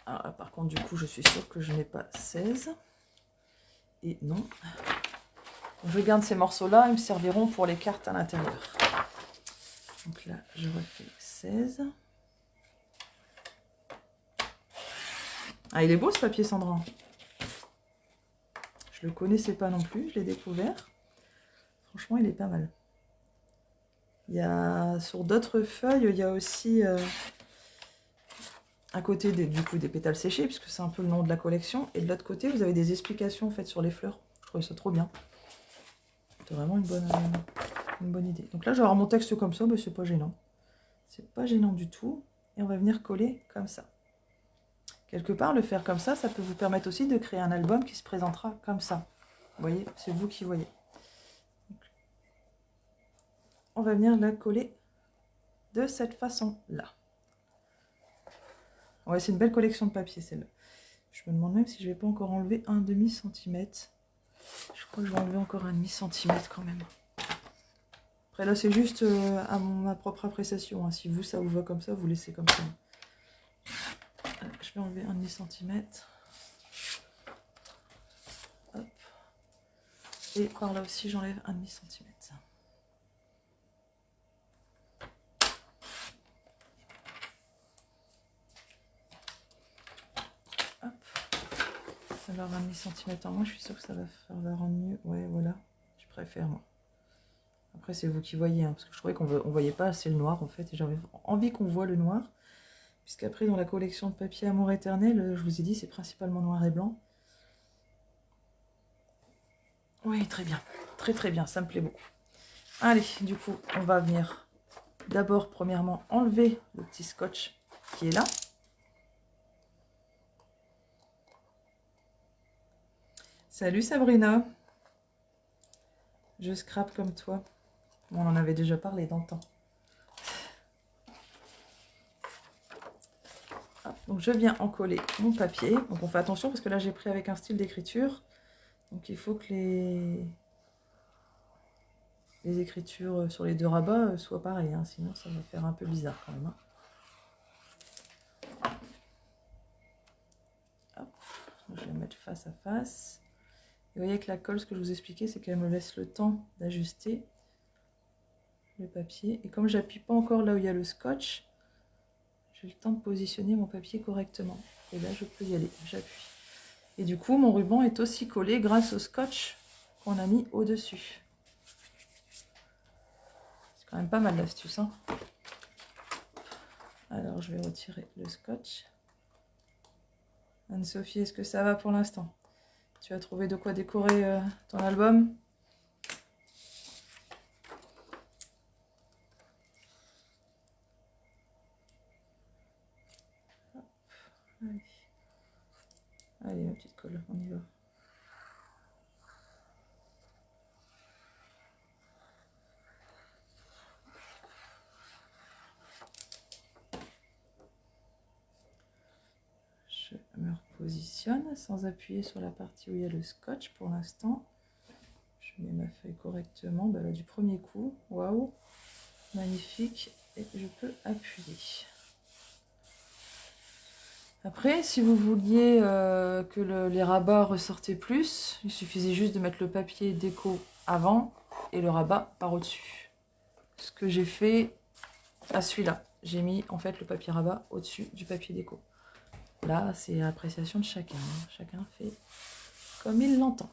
Alors, là, par contre, du coup, je suis sûre que je n'ai pas 16. Et non. Donc, je garde ces morceaux-là, ils me serviront pour les cartes à l'intérieur. Donc là, je refais 16. Ah, il est beau ce papier Sandra. Je le connaissais pas non plus, je l'ai découvert. Franchement, il est pas mal. Il y a sur d'autres feuilles, il y a aussi à côté du coup des pétales séchés, puisque c'est un peu le nom de la collection. Et de l'autre côté, vous avez des explications faites sur les fleurs. Je trouvais ça trop bien. C'est vraiment une bonne idée. Donc là, je vais avoir mon texte comme ça, mais c'est pas gênant. C'est pas gênant du tout. Et on va venir coller comme ça. Quelque part, le faire comme ça peut vous permettre aussi de créer un album qui se présentera comme ça. Vous voyez, c'est vous qui voyez. Donc, on va venir la coller de cette façon-là. Ouais, c'est une belle collection de papier, celle-là. Je me demande même si je ne vais pas encore enlever un demi-centimètre. Je crois que je vais enlever encore un demi-centimètre quand même. Après, là, c'est juste à ma propre appréciation. Hein. Si vous, ça vous va comme ça, vous laissez comme ça. Je vais enlever un demi-centimètre. Hop. Et par là aussi, j'enlève un demi-centimètre. Hop. Alors, un demi-centimètre en moins, je suis sûre que ça va faire le rendre mieux. Ouais, voilà. Je préfère, moi. Après, c'est vous qui voyez, hein, parce que je trouvais qu'on ne voyait pas assez le noir, en fait, et j'avais envie qu'on voit le noir. Puisqu'après, dans la collection de papier Amour éternel, je vous ai dit, c'est principalement noir et blanc. Oui, très bien. Très bien, ça me plaît beaucoup. Allez, du coup, on va venir d'abord, premièrement, enlever le petit scotch qui est là. Salut Sabrina. Je scrape comme toi. On en avait déjà parlé dans le temps. Donc je viens en coller mon papier. Donc on fait attention parce que là j'ai pris avec un style d'écriture. Donc il faut que les écritures sur les deux rabats soient pareilles, hein, sinon ça va faire un peu bizarre quand même. Hein. Hop, je vais mettre face à face. Et vous voyez que la colle, ce que je vous expliquais, c'est qu'elle me laisse le temps d'ajuster le papier. Et comme j'appuie pas encore là où il y a le scotch, j'ai le temps de positionner mon papier correctement. Et là, je peux y aller, j'appuie. Et du coup, mon ruban est aussi collé grâce au scotch qu'on a mis au-dessus. C'est quand même pas mal l'astuce, hein. Alors, je vais retirer le scotch. Anne-Sophie, est-ce que ça va pour l'instant? Tu as trouvé de quoi décorer ton album? Allez. Allez, ma petite colle, on y va. Je me repositionne sans appuyer sur la partie où il y a le scotch pour l'instant. Je mets ma feuille correctement, bah là, du premier coup. Waouh, magnifique. Et je peux appuyer. Après, si vous vouliez que les rabats ressortaient plus, il suffisait juste de mettre le papier déco avant et le rabat par au-dessus. Ce que j'ai fait à celui-là, j'ai mis en fait le papier rabat au-dessus du papier déco. Là, c'est l'appréciation de chacun. Hein. Chacun fait comme il l'entend.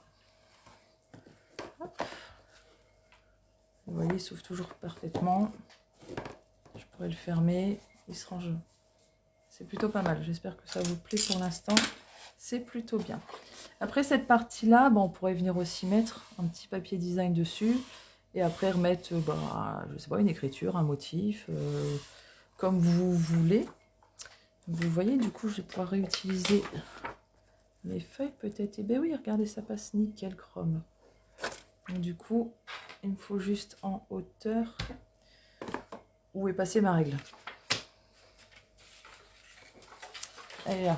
Vous voyez, il s'ouvre toujours parfaitement. Je pourrais le fermer, il se range. C'est plutôt pas mal. J'espère que ça vous plaît pour l'instant. C'est plutôt bien. Après cette partie-là, on pourrait venir aussi mettre un petit papier design dessus. Et après remettre, je sais pas, une écriture, un motif, comme vous voulez. Vous voyez, du coup, je vais pouvoir réutiliser mes feuilles peut-être. Et ben oui, regardez, ça passe nickel chrome. Donc, du coup, il me faut juste en hauteur où est passée ma règle. Elle est là.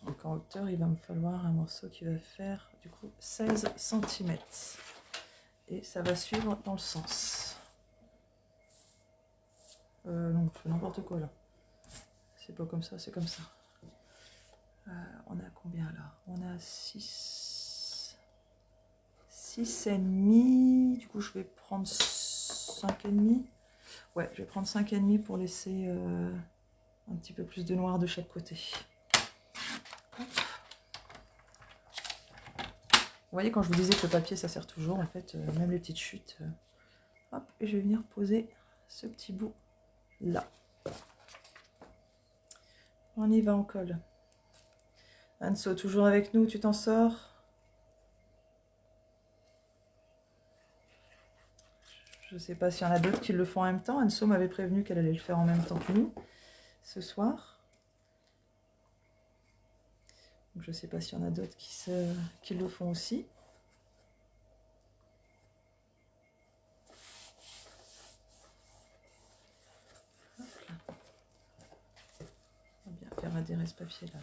Donc en hauteur, il va me falloir un morceau qui va faire du coup 16 cm. Et ça va suivre dans le sens. Non, je fais n'importe quoi là. C'est pas comme ça, c'est comme ça. On a combien là? On a 6,5. Du coup, je vais prendre 5,5. Ouais, je vais prendre 5,5 pour laisser un petit peu plus de noir de chaque côté. Hop. Vous voyez, quand je vous disais que le papier, ça sert toujours, en fait, même les petites chutes. Hop, et je vais venir poser ce petit bout là. On y va, on colle. Anso, toujours avec nous, tu t'en sors? Je ne sais pas s'il y en a d'autres qui le font en même temps. Anso m'avait prévenu qu'elle allait le faire en même temps que nous ce soir. Donc, je ne sais pas s'il y en a d'autres qui le font aussi. On va bien faire adhérer ce papier là.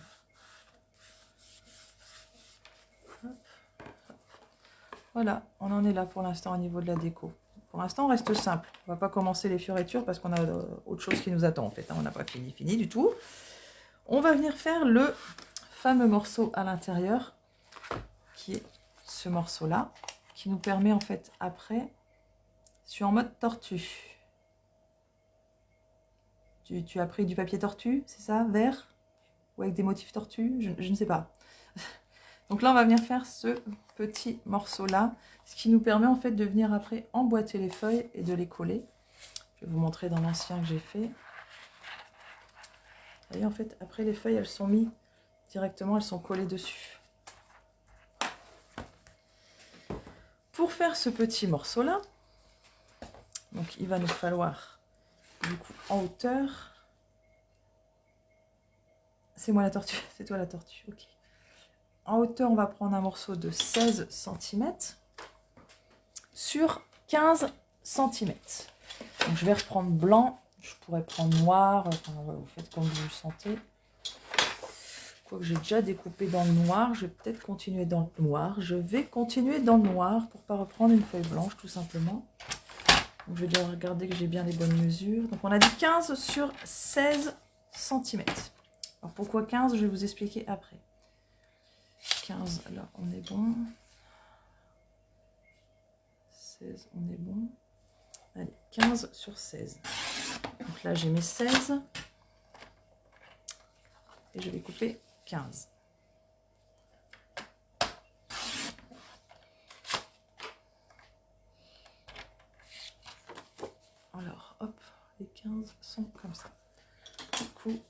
Voilà, on en est là pour l'instant au niveau de la déco. Pour l'instant, on reste simple. On ne va pas commencer les fioritures parce qu'on a autre chose qui nous attend en fait. On n'a pas fini du tout. On va venir faire le fameux morceau à l'intérieur, qui est ce morceau-là, qui nous permet en fait après, je suis en mode tortue. Tu as pris du papier tortue, c'est ça, vert? Ou avec des motifs tortues, je ne sais pas. Donc là, on va venir faire ce petit morceau-là, ce qui nous permet en fait de venir après emboîter les feuilles et de les coller. Je vais vous montrer dans l'ancien que j'ai fait. Vous voyez, en fait, après les feuilles, elles sont mises directement, elles sont collées dessus. Pour faire ce petit morceau-là, donc il va nous falloir, du coup, en hauteur... C'est moi la tortue, c'est toi la tortue, ok. En hauteur, on va prendre un morceau de 16 cm sur 15 cm. Donc, je vais reprendre blanc. Je pourrais prendre noir. Enfin, vous faites comme vous le sentez. Quoique j'ai déjà découpé dans le noir, je vais peut-être continuer dans le noir. Je vais continuer dans le noir pour ne pas reprendre une feuille blanche tout simplement. Donc, je vais devoir regarder que j'ai bien les bonnes mesures. Donc on a dit 15 sur 16 cm. Alors pourquoi 15? Je vais vous expliquer après. 15, là on est bon. 16, on est bon. Allez, 15 sur 16. Donc là j'ai mes 16. Et je vais couper 15. Alors, hop, les 15 sont comme ça. Du coup,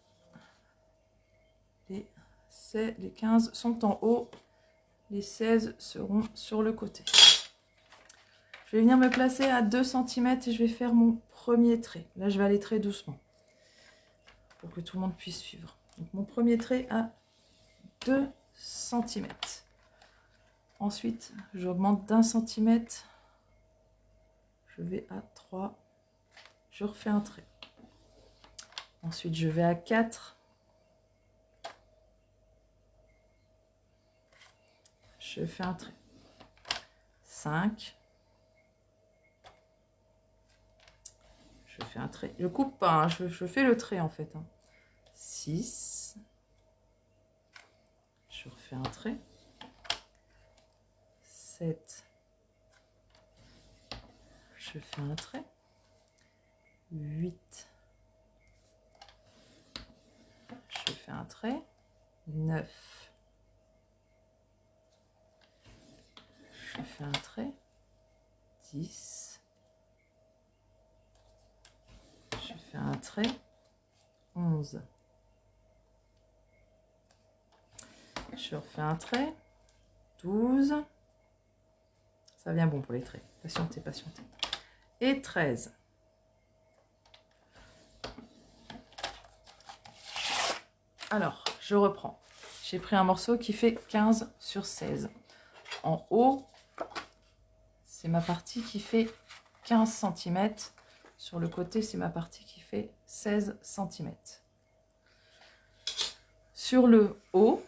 les 15 sont en haut, les 16 seront sur le côté. Je vais venir me placer à 2 cm et je vais faire mon premier trait. Là, je vais aller très doucement pour que tout le monde puisse suivre. Donc, mon premier trait à 2 cm. Ensuite, j'augmente d'1 cm. Je vais à 3. Je refais un trait. Ensuite, je vais à 4. Je fais un trait. 5. Je fais un trait. Je coupe pas, hein, je fais le trait en fait. 6. Je refais un trait. 7. Je fais un trait. 8. Je fais un trait. 9. Je fais un trait. 10. Je fais un trait. 11. Je refais un trait. 12. Ça vient bon pour les traits. Patientez, patientez. Et 13. Alors, je reprends. J'ai pris un morceau qui fait 15 sur 16. En haut, c'est ma partie qui fait 15 cm. Sur le côté, c'est ma partie qui fait 16 cm. Sur le haut,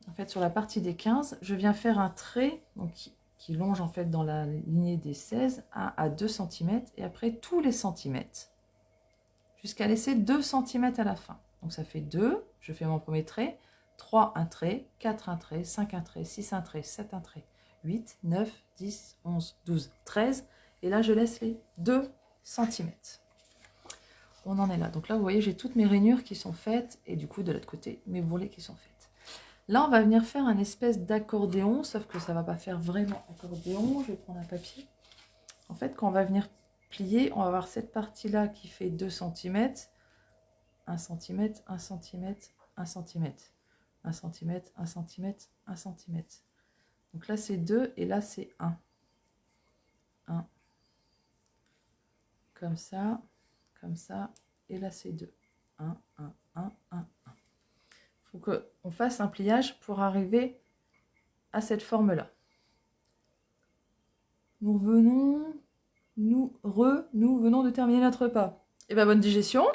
en fait, sur la partie des 15, je viens faire un trait donc, qui longe en fait dans la lignée des 16 à 2 cm. Et après, tous les centimètres, jusqu'à laisser 2 cm à la fin. Donc, ça fait 2. Je fais mon premier trait. 3, un trait. 4, un trait. 5, un trait. 6, un trait. 7, un trait. 8, 9, 10, 11, 12, 13. Et là, je laisse les 2 cm. On en est là. Donc là, vous voyez, j'ai toutes mes rainures qui sont faites. Et du coup, de l'autre côté, mes bourrelets qui sont faites. Là, on va venir faire un espèce d'accordéon. Sauf que ça ne va pas faire vraiment accordéon. Je vais prendre un papier. En fait, quand on va venir plier, on va avoir cette partie-là qui fait 2 cm. 1 cm, 1 cm, 1 cm. 1 cm, 1 cm, 1 cm. Donc là, c'est 2 et là, c'est 1. 1. Comme ça, et là, c'est 2. 1, 1, 1, 1, 1. Il faut qu'on fasse un pliage pour arriver à cette forme-là. Nous venons de terminer notre repas. Et bien, bonne digestion.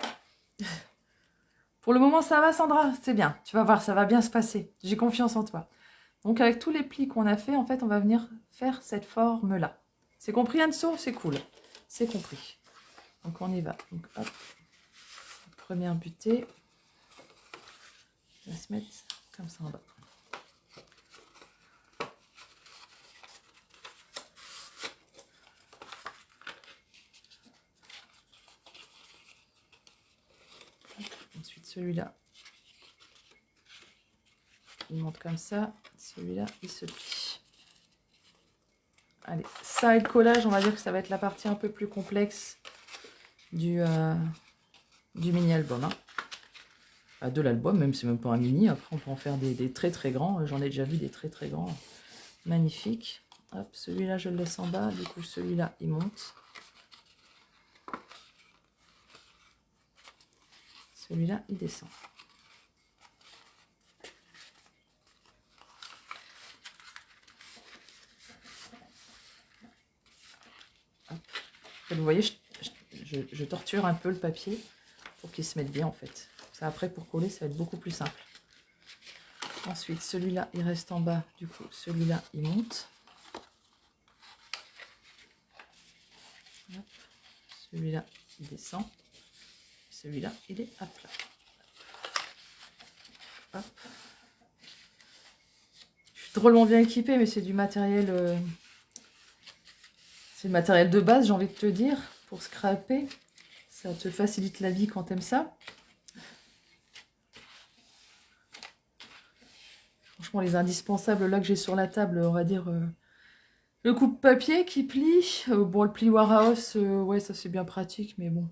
Pour le moment, ça va, Sandra, c'est bien. Tu vas voir, ça va bien se passer. J'ai confiance en toi. Donc, avec tous les plis qu'on a fait, en fait, on va venir faire cette forme-là. C'est compris, Anso? C'est cool. C'est compris. Donc, on y va. Donc, hop. Première butée. On va se mettre comme ça en bas. Ensuite, celui-là, il monte comme ça. Celui-là, il se plie. Allez, ça et le collage, on va dire que ça va être la partie un peu plus complexe du mini-album. Hein. De l'album, même si c'est même pas un mini. Après, on peut en faire des très très grands. J'en ai déjà vu des très très grands. Magnifiques. Hop, celui-là, je le laisse en bas. Du coup, celui-là, il monte. Celui-là, il descend. Hop. Vous voyez, je torture un peu le papier pour qu'il se mette bien en fait. Ça, après, pour coller, ça va être beaucoup plus simple. Ensuite, celui-là, il reste en bas. Du coup, celui-là, il monte. Celui-là, il descend. Celui-là, il est à plat. Hop. Je suis drôlement bien équipée, mais c'est du matériel... c'est le matériel de base, j'ai envie de te dire, pour scraper. Ça te facilite la vie quand t'aimes ça. Franchement, les indispensables là que j'ai sur la table, on va dire le coupe-papier qui plie. Bon, le plioir à os, ouais, ça c'est bien pratique, mais bon.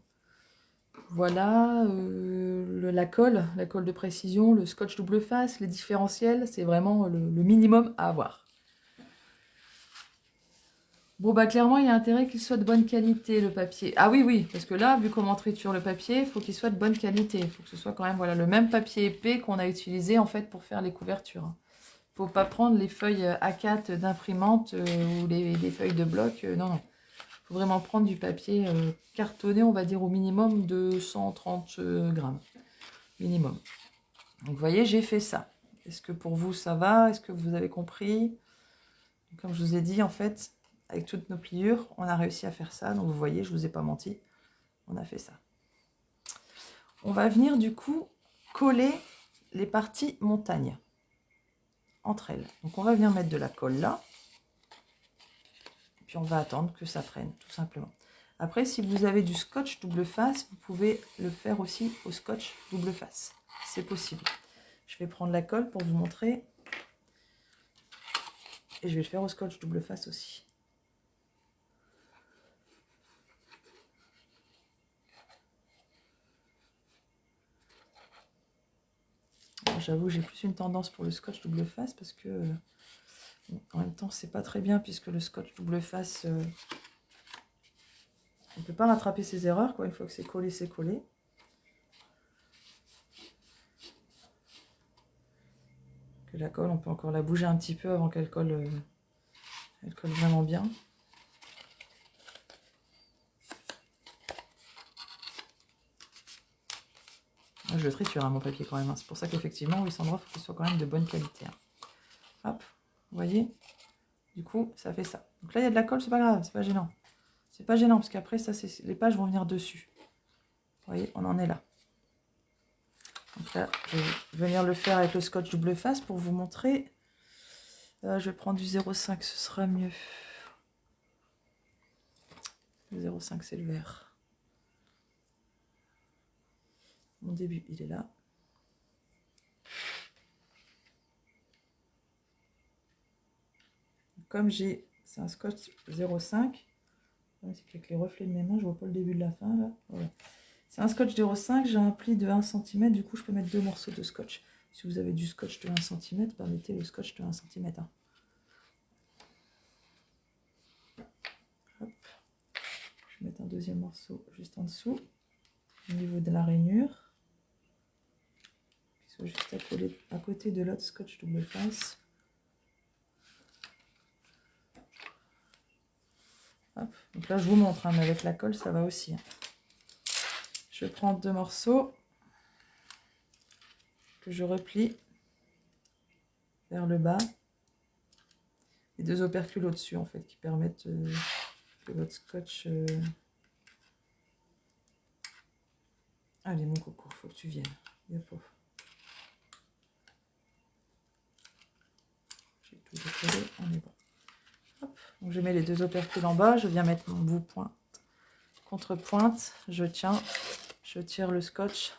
Voilà, la colle de précision, le scotch double face, les différentiels, c'est vraiment le minimum à avoir. Bon, bah clairement, il y a intérêt qu'il soit de bonne qualité, le papier. Ah oui, oui, parce que là, vu comment triture le papier, il faut qu'il soit de bonne qualité. Il faut que ce soit quand même voilà, le même papier épais qu'on a utilisé en fait pour faire les couvertures. Faut pas prendre les feuilles A4 d'imprimante ou les feuilles de bloc. Non, non. Faut vraiment prendre du papier cartonné, on va dire au minimum de 130 grammes. Minimum. Donc, vous voyez, j'ai fait ça. Est-ce que pour vous, ça va? Est-ce que vous avez compris? Comme je vous ai dit, en fait, avec toutes nos pliures, on a réussi à faire ça. Donc, vous voyez, je ne vous ai pas menti. On a fait ça. On va venir, du coup, coller les parties montagne entre elles. Donc, on va venir mettre de la colle là. Puis, on va attendre que ça prenne, tout simplement. Après, si vous avez du scotch double face, vous pouvez le faire aussi au scotch double face. C'est possible. Je vais prendre la colle pour vous montrer. Et je vais le faire au scotch double face aussi. J'avoue, j'ai plus une tendance pour le scotch double face parce que en même temps, c'est pas très bien puisque le scotch double face, on ne peut pas rattraper ses erreurs, quoi. Une fois que c'est collé, c'est collé. Que la colle, on peut encore la bouger un petit peu avant qu'elle colle, elle colle vraiment bien. Je le triture à mon papier quand même. Hein. C'est pour ça qu'effectivement, oui, Sandra, il faut qu'il soit quand même de bonne qualité. Hein. Hop, vous voyez? Du coup, ça fait ça. Donc là, il y a de la colle, c'est pas grave, c'est pas gênant. C'est pas gênant parce qu'après, ça, les pages vont venir dessus. Vous voyez, on en est là. Donc là, je vais venir le faire avec le scotch double face pour vous montrer. Je vais prendre du 0,5, ce sera mieux. Le 0,5, c'est le vert. Mon début, il est là. Comme c'est un scotch 0,5, c'est qu'avec les reflets de mes mains, je vois pas le début de la fin là. Voilà. C'est un scotch 0,5, j'ai un pli de 1 cm, du coup je peux mettre 2 morceaux de scotch. Si vous avez du scotch de 1 cm, bah, mettez le scotch de 1 cm. Hein. Hop. Je vais mettre un deuxième morceau juste en dessous, au niveau de la rainure. Qui soit juste à côté de l'autre scotch double face. Hop. Donc là je vous montre, hein, mais avec la colle ça va aussi. Hein. Je prends 2 morceaux que je replie vers le bas et 2 opercules au-dessus en fait qui permettent que votre scotch... Allez mon coco, faut que tu viennes. J'ai tout décollé, on est bon. Hop. Donc je mets les 2 opercules en bas, je viens mettre mon bout pointe contre pointe, je tiens, je tire le scotch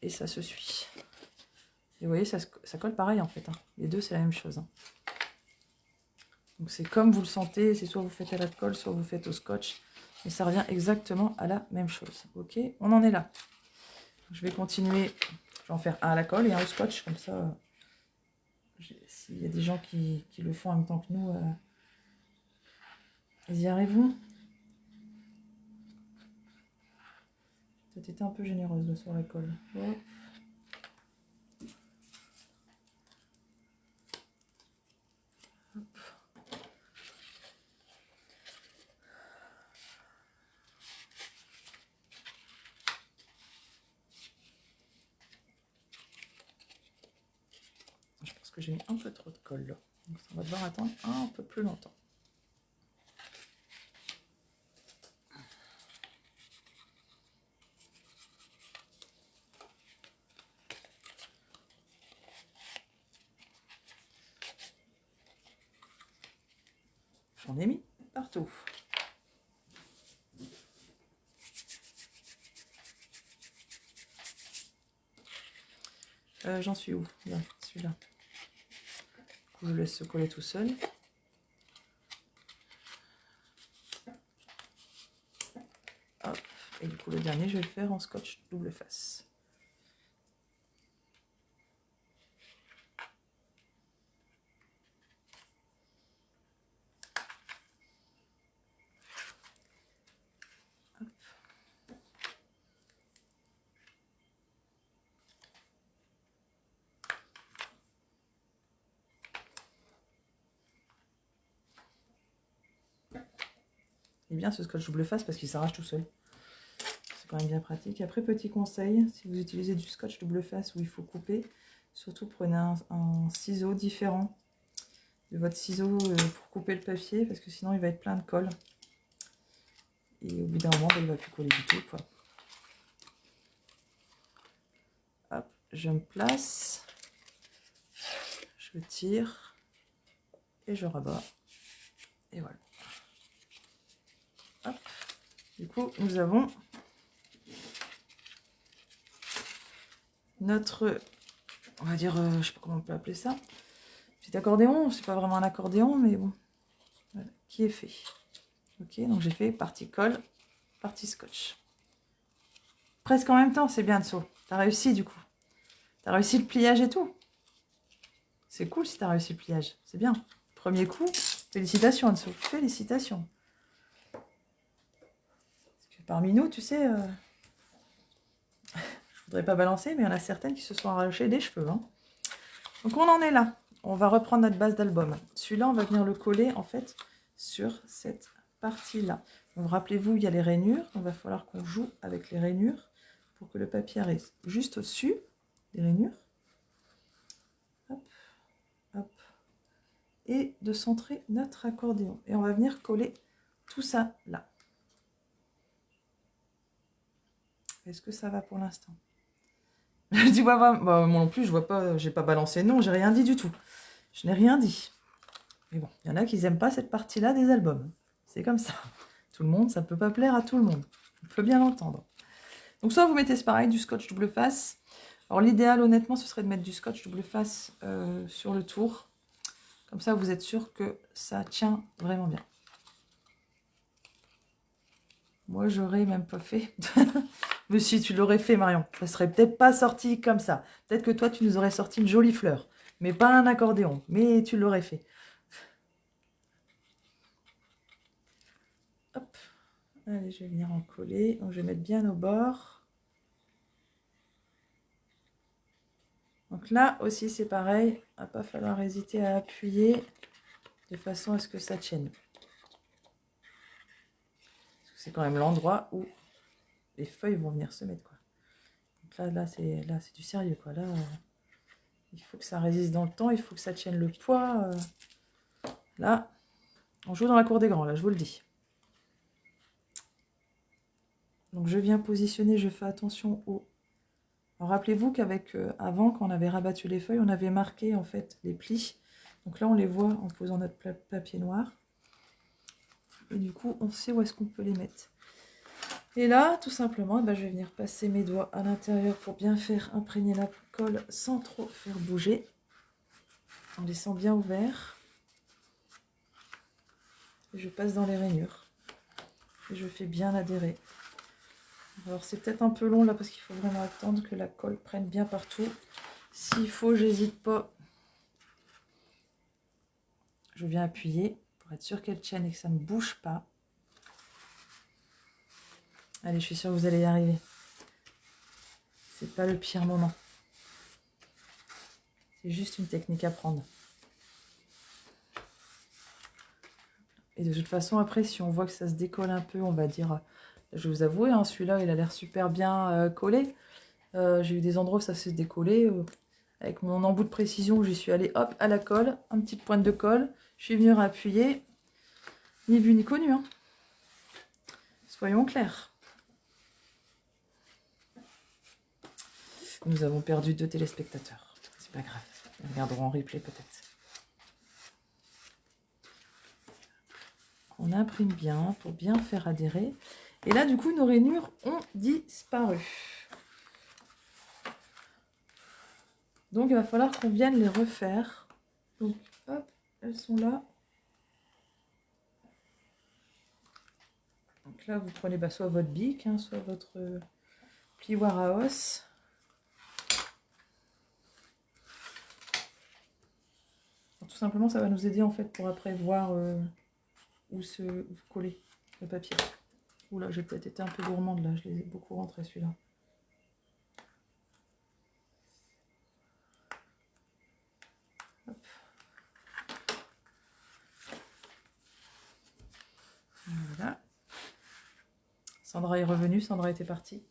et ça se suit. Et vous voyez, ça colle pareil en fait. Hein. Les deux, c'est la même chose. Hein. Donc c'est comme vous le sentez, c'est soit vous faites à la colle, soit vous faites au scotch. Mais ça revient exactement à la même chose. Ok, on en est là. Je vais continuer. Je vais en faire un à la colle et un au scotch. Comme ça, s'il y a des gens qui le font en même temps que nous, ils y arriveront. C'était un peu généreuse là, sur la colle. Hop. que j'ai mis un peu trop de colle là. Donc on va devoir attendre un peu plus longtemps. J'en ai mis partout. J'en suis où? Là, celui-là. Je laisse se coller tout seul. Hop. Et du coup, le dernier, je vais le faire en scotch double face. Hop. Et bien ce scotch double face parce qu'il s'arrache tout seul. C'est quand même bien pratique. Après, petit conseil, si vous utilisez du scotch double face où il faut couper, surtout prenez un ciseau différent de votre ciseau pour couper le papier parce que sinon il va être plein de colle. Et au bout d'un moment, il ne va plus coller du tout, quoi. Hop, je me place, je tire et je rabats. Et voilà. Hop. Du coup, nous avons notre, on va dire, je sais pas comment on peut appeler ça, petit accordéon. C'est pas vraiment un accordéon, mais bon, voilà, qui est fait. Ok, donc j'ai fait partie colle, partie scotch. Presque en même temps, c'est bien, Tso. T'as réussi du coup. T'as réussi le pliage et tout. C'est cool si t'as réussi le pliage. C'est bien. Premier coup, félicitations, Tso. Félicitations. Parce que parmi nous, tu sais, je voudrais pas balancer, mais il y en a certaines qui se sont arrachées des cheveux. Hein. Donc on en est là. On va reprendre notre base d'album. Celui-là, on va venir le coller en fait sur cette partie-là. Donc rappelez-vous, il y a les rainures. Donc il va falloir qu'on joue avec les rainures pour que le papier reste juste au-dessus des rainures. Hop, hop. Et de centrer notre accordéon. Et on va venir coller tout ça là. Est-ce que ça va pour l'instant? Je dis, bah, moi non plus, je vois pas, j'ai pas balancé, non, j'ai rien dit du tout. Je n'ai rien dit. Mais bon, il y en a qui n'aiment pas cette partie-là des albums. C'est comme ça. Tout le monde, ça ne peut pas plaire à tout le monde. On peut bien l'entendre. Donc soit vous mettez, c'est pareil, du scotch double face. Alors l'idéal, honnêtement, ce serait de mettre du scotch double face sur le tour. Comme ça, vous êtes sûr que ça tient vraiment bien. Moi, j'aurais même pas fait. Mais si tu l'aurais fait, Marion, ça serait peut-être pas sorti comme ça. Peut-être que toi, tu nous aurais sorti une jolie fleur. Mais pas un accordéon. Mais tu l'aurais fait. Hop. Allez, je vais venir en coller. Donc, je vais mettre bien au bord. Donc là aussi, c'est pareil. Il ne va pas falloir hésiter à appuyer de façon à ce que ça tienne. C'est quand même l'endroit où les feuilles vont venir se mettre, quoi. Donc là c'est du sérieux, quoi. Là, il faut que ça résiste dans le temps. Il faut que ça tienne le poids. Là, on joue dans la cour des grands, là, je vous le dis. Donc je viens positionner, je fais attention au... Alors rappelez-vous qu'avec avant, quand on avait rabattu les feuilles, on avait marqué en fait les plis. Donc là, on les voit en posant notre papier noir. Et du coup, on sait où est-ce qu'on peut les mettre. Et là, tout simplement, je vais venir passer mes doigts à l'intérieur pour bien faire imprégner la colle sans trop faire bouger. En laissant bien ouvert. Et je passe dans les rainures. Et je fais bien adhérer. Alors c'est peut-être un peu long là parce qu'il faut vraiment attendre que la colle prenne bien partout. S'il faut, j'hésite pas. Je viens appuyer pour être sûr qu'elle tienne et que ça ne bouge pas. Allez, je suis sûre que vous allez y arriver. C'est pas le pire moment. C'est juste une technique à prendre. Et de toute façon, après, si on voit que ça se décolle un peu, on va dire... Je vais vous avouer, hein, celui-là, il a l'air super bien collé. J'ai eu des endroits où ça s'est décollé. avec mon embout de précision, j'y suis allée, hop, à la colle, une petite pointe de colle. Je suis venue appuyer, ni vu ni connu, hein. Soyons clairs. Nous avons perdu 2 téléspectateurs. C'est pas grave. Ils regarderont en replay peut-être. On imprime bien pour bien faire adhérer. Et là, du coup, nos rainures ont disparu. Donc, il va falloir qu'on vienne les refaire. Donc, hop, elles sont là. Donc là, vous prenez soit votre bic, hein, soit votre plioir à os. Alors, tout simplement, ça va nous aider en fait pour après voir où se coller le papier. Oula, j'ai peut-être été un peu gourmande là, je les ai beaucoup rentrés celui-là. Voilà. Sandra est revenue, Sandra était partie.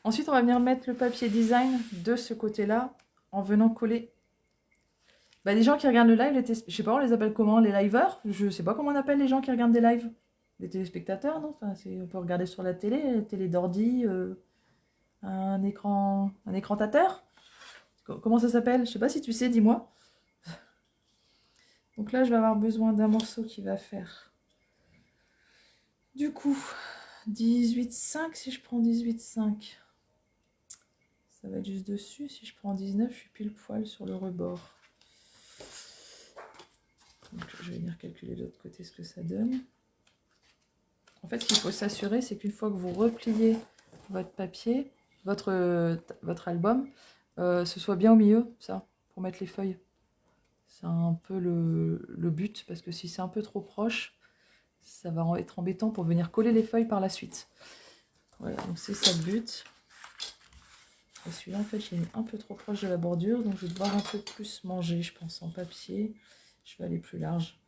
Ensuite, on va venir mettre le papier design de ce côté-là en venant coller. Bah, les gens qui regardent le live, je sais pas, on les appelle comment, les liveurs? Je sais pas comment on appelle les gens qui regardent des lives. Les téléspectateurs, non? Enfin, on peut regarder sur la télé d'ordi, un écrantateur. Comment ça s'appelle? Je sais pas si tu sais, dis-moi. Donc là, je vais avoir besoin d'un morceau qui va faire, du coup, 18,5 si je prends 18,5. Ça va être juste dessus. Si je prends 19, je suis pile poil sur le rebord. Donc, je vais venir calculer de l'autre côté ce que ça donne. En fait, ce qu'il faut s'assurer, c'est qu'une fois que vous repliez votre papier, votre album, ce soit bien au milieu, ça, pour mettre les feuilles. C'est un peu le but, parce que si c'est un peu trop proche, ça va être embêtant pour venir coller les feuilles par la suite. Voilà, donc c'est ça le but. Et celui-là, en fait, je l'ai mis un peu trop proche de la bordure, donc je vais devoir un peu plus manger, je pense, en papier. Je vais aller plus large.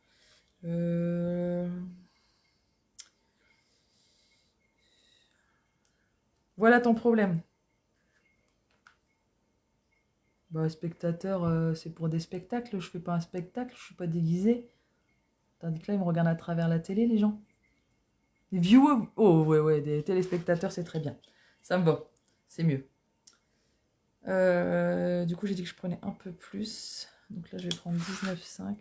Voilà ton problème. Bah, spectateur, c'est pour des spectacles. Je fais pas un spectacle, je suis pas déguisée. Tandis que là, ils me regardent à travers la télé, les gens. Les viewers, oh ouais, des téléspectateurs, c'est très bien. Ça me va, c'est mieux. Du coup, j'ai dit que je prenais un peu plus. Donc là, je vais prendre 19,5.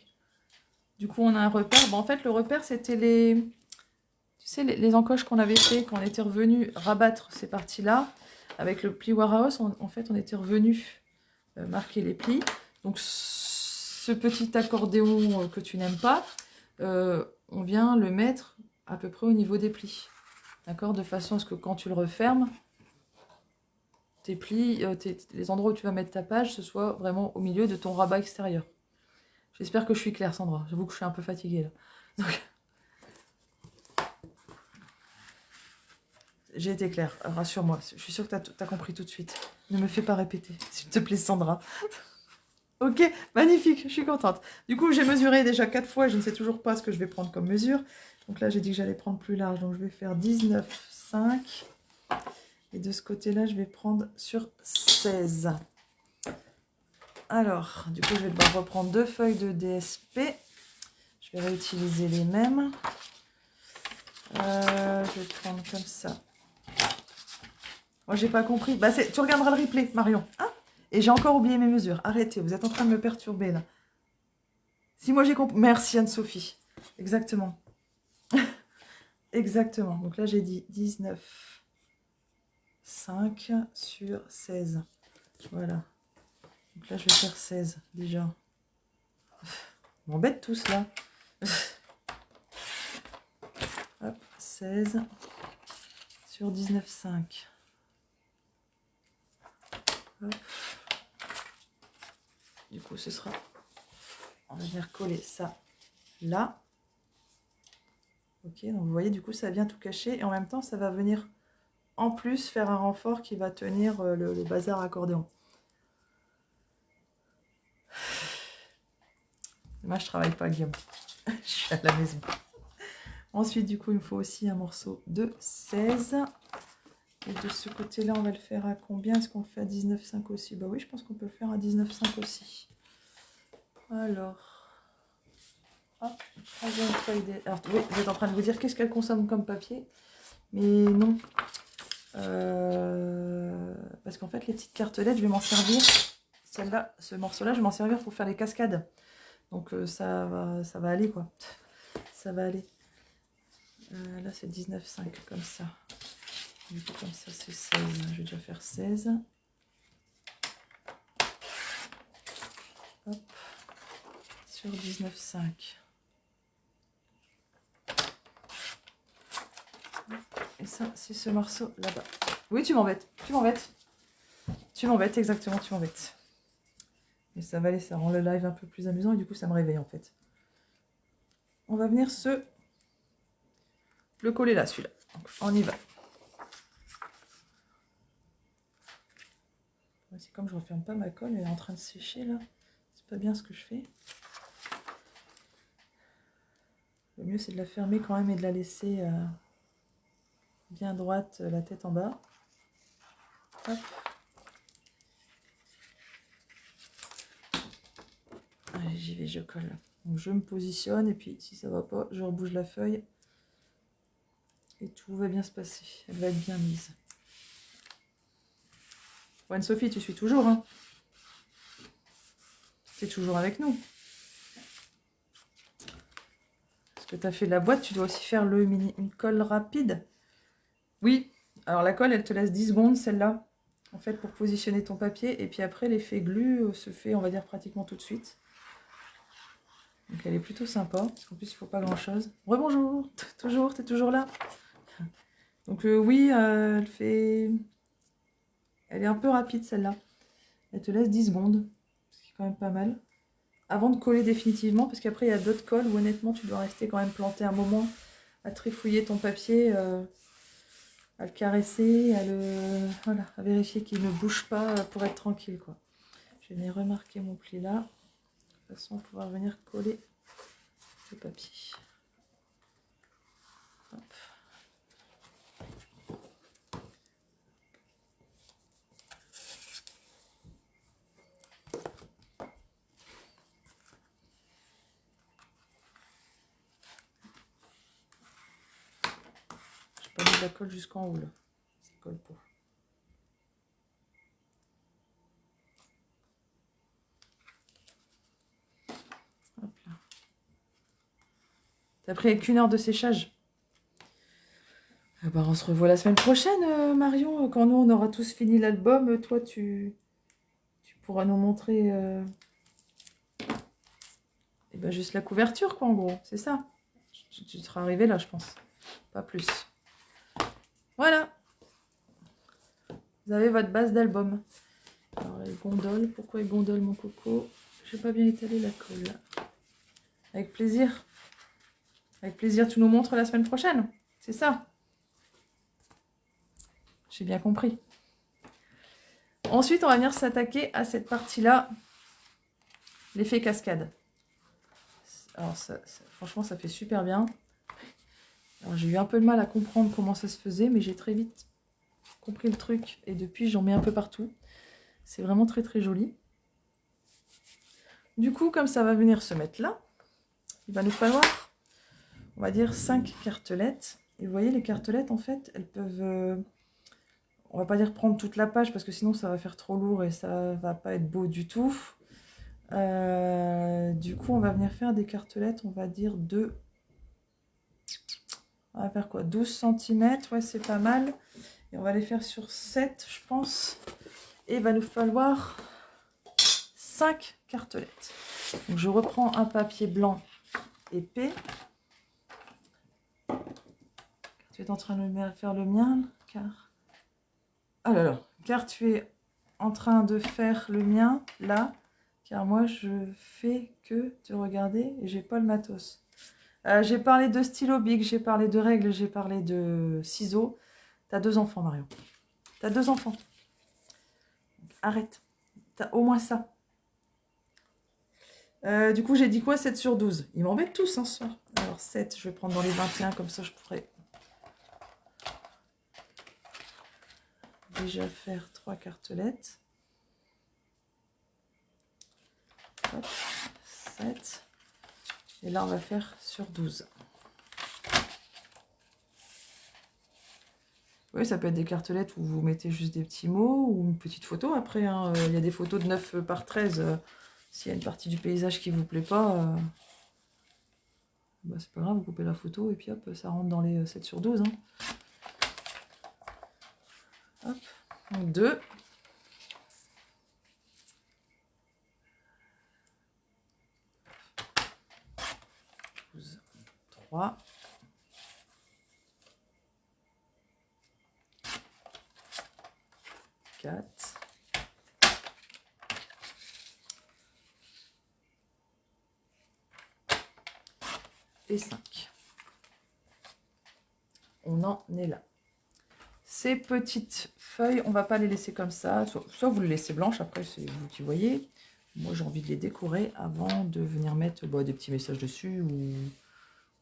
Du coup, on a un repère. Bon, en fait, le repère, c'était les... Tu sais, les encoches qu'on avait fait quand on était revenu rabattre ces parties-là. Avec le pli Warhouse, en fait, on était revenu marquer les plis. Donc, ce petit accordéon que tu n'aimes pas, on vient le mettre à peu près au niveau des plis. D'accord? De façon à ce que quand tu le refermes, tes plis, les endroits où tu vas mettre ta page, ce soit vraiment au milieu de ton rabat extérieur. J'espère que je suis claire, Sandra. J'avoue que je suis un peu fatiguée là. Donc... J'ai été claire, rassure-moi. Je suis sûre que tu as compris tout de suite. Ne me fais pas répéter, s'il te plaît, Sandra. Ok, magnifique, je suis contente. Du coup, j'ai mesuré déjà 4 fois, je ne sais toujours pas ce que je vais prendre comme mesure. Donc là, j'ai dit que j'allais prendre plus large, donc je vais faire 19,5. Et de ce côté-là, je vais prendre sur 16. Alors, du coup, je vais devoir reprendre 2 feuilles de DSP. Je vais réutiliser les mêmes. Je vais prendre comme ça. Moi, j'ai pas compris. Bah, tu regarderas le replay, Marion. Hein? Et j'ai encore oublié mes mesures. Arrêtez, vous êtes en train de me perturber, là. Si moi, j'ai compris... Merci, Anne-Sophie. Exactement. Exactement. Donc là, j'ai dit 19,5 sur 16. Voilà. Donc là, je vais faire 16, déjà. M'embête tous, là. Hop, 16 sur 19,5. Hop. Du coup, ce sera... On va venir coller ça là. Ok, donc vous voyez, du coup, ça vient tout cacher. Et en même temps, ça va venir en plus faire un renfort qui va tenir le bazar accordéon. Moi, je travaille pas, Guillaume. Je suis à la maison. Ensuite, du coup, il me faut aussi un morceau de 16. Et de ce côté-là, on va le faire à combien? Est-ce qu'on le fait à 19,5 aussi? Bah oui, je pense qu'on peut le faire à 19,5 aussi. Alors, hop, troisième feuille. Alors, oui, vous êtes en train de vous dire qu'est-ce qu'elle consomme comme papier? Mais non. Parce qu'en fait, les petites cartelettes, je vais m'en servir. Celle-là, ce morceau-là, je vais m'en servir pour faire les cascades. Donc, ça va aller, quoi. Ça va aller. Là, c'est 19,5, comme ça. Du coup, comme ça, c'est 16. Je vais déjà faire 16. Hop. Sur 19,5. Et ça, c'est ce morceau là-bas. Oui, tu m'embêtes. Tu m'embêtes. Tu m'embêtes, exactement, tu m'embêtes. Mais ça va aller, ça rend le live un peu plus amusant et du coup, ça me réveille en fait. On va venir le coller là, celui-là. On y va. C'est comme je referme pas ma colle, elle est en train de sécher là. C'est pas bien ce que je fais. Le mieux, c'est de la fermer quand même et de la laisser bien droite, la tête en bas. Hop. Allez, j'y vais, je colle. Donc je me positionne et puis si ça va pas, je rebouge la feuille. Et tout va bien se passer. Elle va être bien mise. Bon, Anne-Sophie, tu suis toujours, hein? Tu es toujours avec nous. Parce que tu as fait de la boîte, tu dois aussi faire une colle rapide. Oui, alors la colle, elle te laisse 10 secondes, celle-là, en fait, pour positionner ton papier. Et puis après, l'effet glue se fait, on va dire, pratiquement tout de suite. Donc elle est plutôt sympa, parce qu'en plus, il ne faut pas grand-chose. Rebonjour, toujours, tu es toujours là. Donc oui, elle fait... Elle est un peu rapide, celle-là. Elle te laisse 10 secondes, ce qui est quand même pas mal. Avant de coller définitivement, parce qu'après, il y a d'autres colles où honnêtement, tu dois rester quand même planté un moment à trifouiller ton papier, à le caresser, voilà, à vérifier qu'il ne bouge pas pour être tranquille, quoi. Je vais venir remarquer mon pli là, de façon à pouvoir venir coller le papier. Hop. Je peux mettre la colle jusqu'en haut là, ça colle pas. Hop là. T'as pris qu'une heure de séchage. Ah bah, on se revoit la semaine prochaine, Marion. Quand nous, on aura tous fini l'album, toi, tu pourras nous montrer et ben, juste la couverture, quoi, en gros. C'est ça. Tu seras arrivé là, je pense. Pas plus. Voilà. Vous avez votre base d'album. Alors, les gondoles. Pourquoi les gondoles, mon coco? J'ai pas bien étalé la colle. Avec plaisir. Avec plaisir, tu nous montres la semaine prochaine. C'est ça. J'ai bien compris. Ensuite, on va venir s'attaquer à cette partie-là. L'effet cascade. Alors, franchement, ça fait super bien. Alors, j'ai eu un peu de mal à comprendre comment ça se faisait, mais j'ai très vite compris le truc. Et depuis, j'en mets un peu partout. C'est vraiment très, très joli. Du coup, comme ça va venir se mettre là, il va nous falloir, on va dire, 5 cartelettes. Et vous voyez, les cartelettes, en fait, elles peuvent... on va pas dire prendre toute la page, parce que sinon, ça va faire trop lourd et ça va pas être beau du tout. Du coup, on va venir faire des cartelettes, on va dire de... On va faire quoi? 12 cm, ouais, c'est pas mal. Et on va les faire sur 7, je pense. Et il va nous falloir 5 cartelettes. Donc, je reprends un papier blanc épais. Tu es en train de faire le mien, car... Ah là là, car tu es en train de faire le mien, là. Car moi, je fais que te regarder et j'ai pas le matos. J'ai parlé de stylo bic, j'ai parlé de règles, j'ai parlé de ciseaux. T'as 2 enfants, Marion. T'as 2 enfants. Donc, arrête. T'as au moins ça. Du coup, j'ai dit quoi? 7 sur 12. Ils m'embêtent tous hein, ce soir. Alors, 7, je vais prendre dans les 21, comme ça je pourrais... déjà faire 3 cartelettes. Hop, 7. Et là, on va faire sur 12. Oui, ça peut être des cartelettes où vous mettez juste des petits mots ou une petite photo après. Hein. Il y a des photos de 9 par 13. S'il y a une partie du paysage qui vous plaît pas, bah, c'est pas grave, vous coupez la photo et puis hop, ça rentre dans les 7 sur 12. Hein. Hop, donc 2. 12, 3. 4. Et 5. On en est là. Ces petites feuilles, on va pas les laisser comme ça. Soit vous les laissez blanches, après c'est vous qui voyez. Moi j'ai envie de les décorer avant de venir mettre des petits messages dessus ou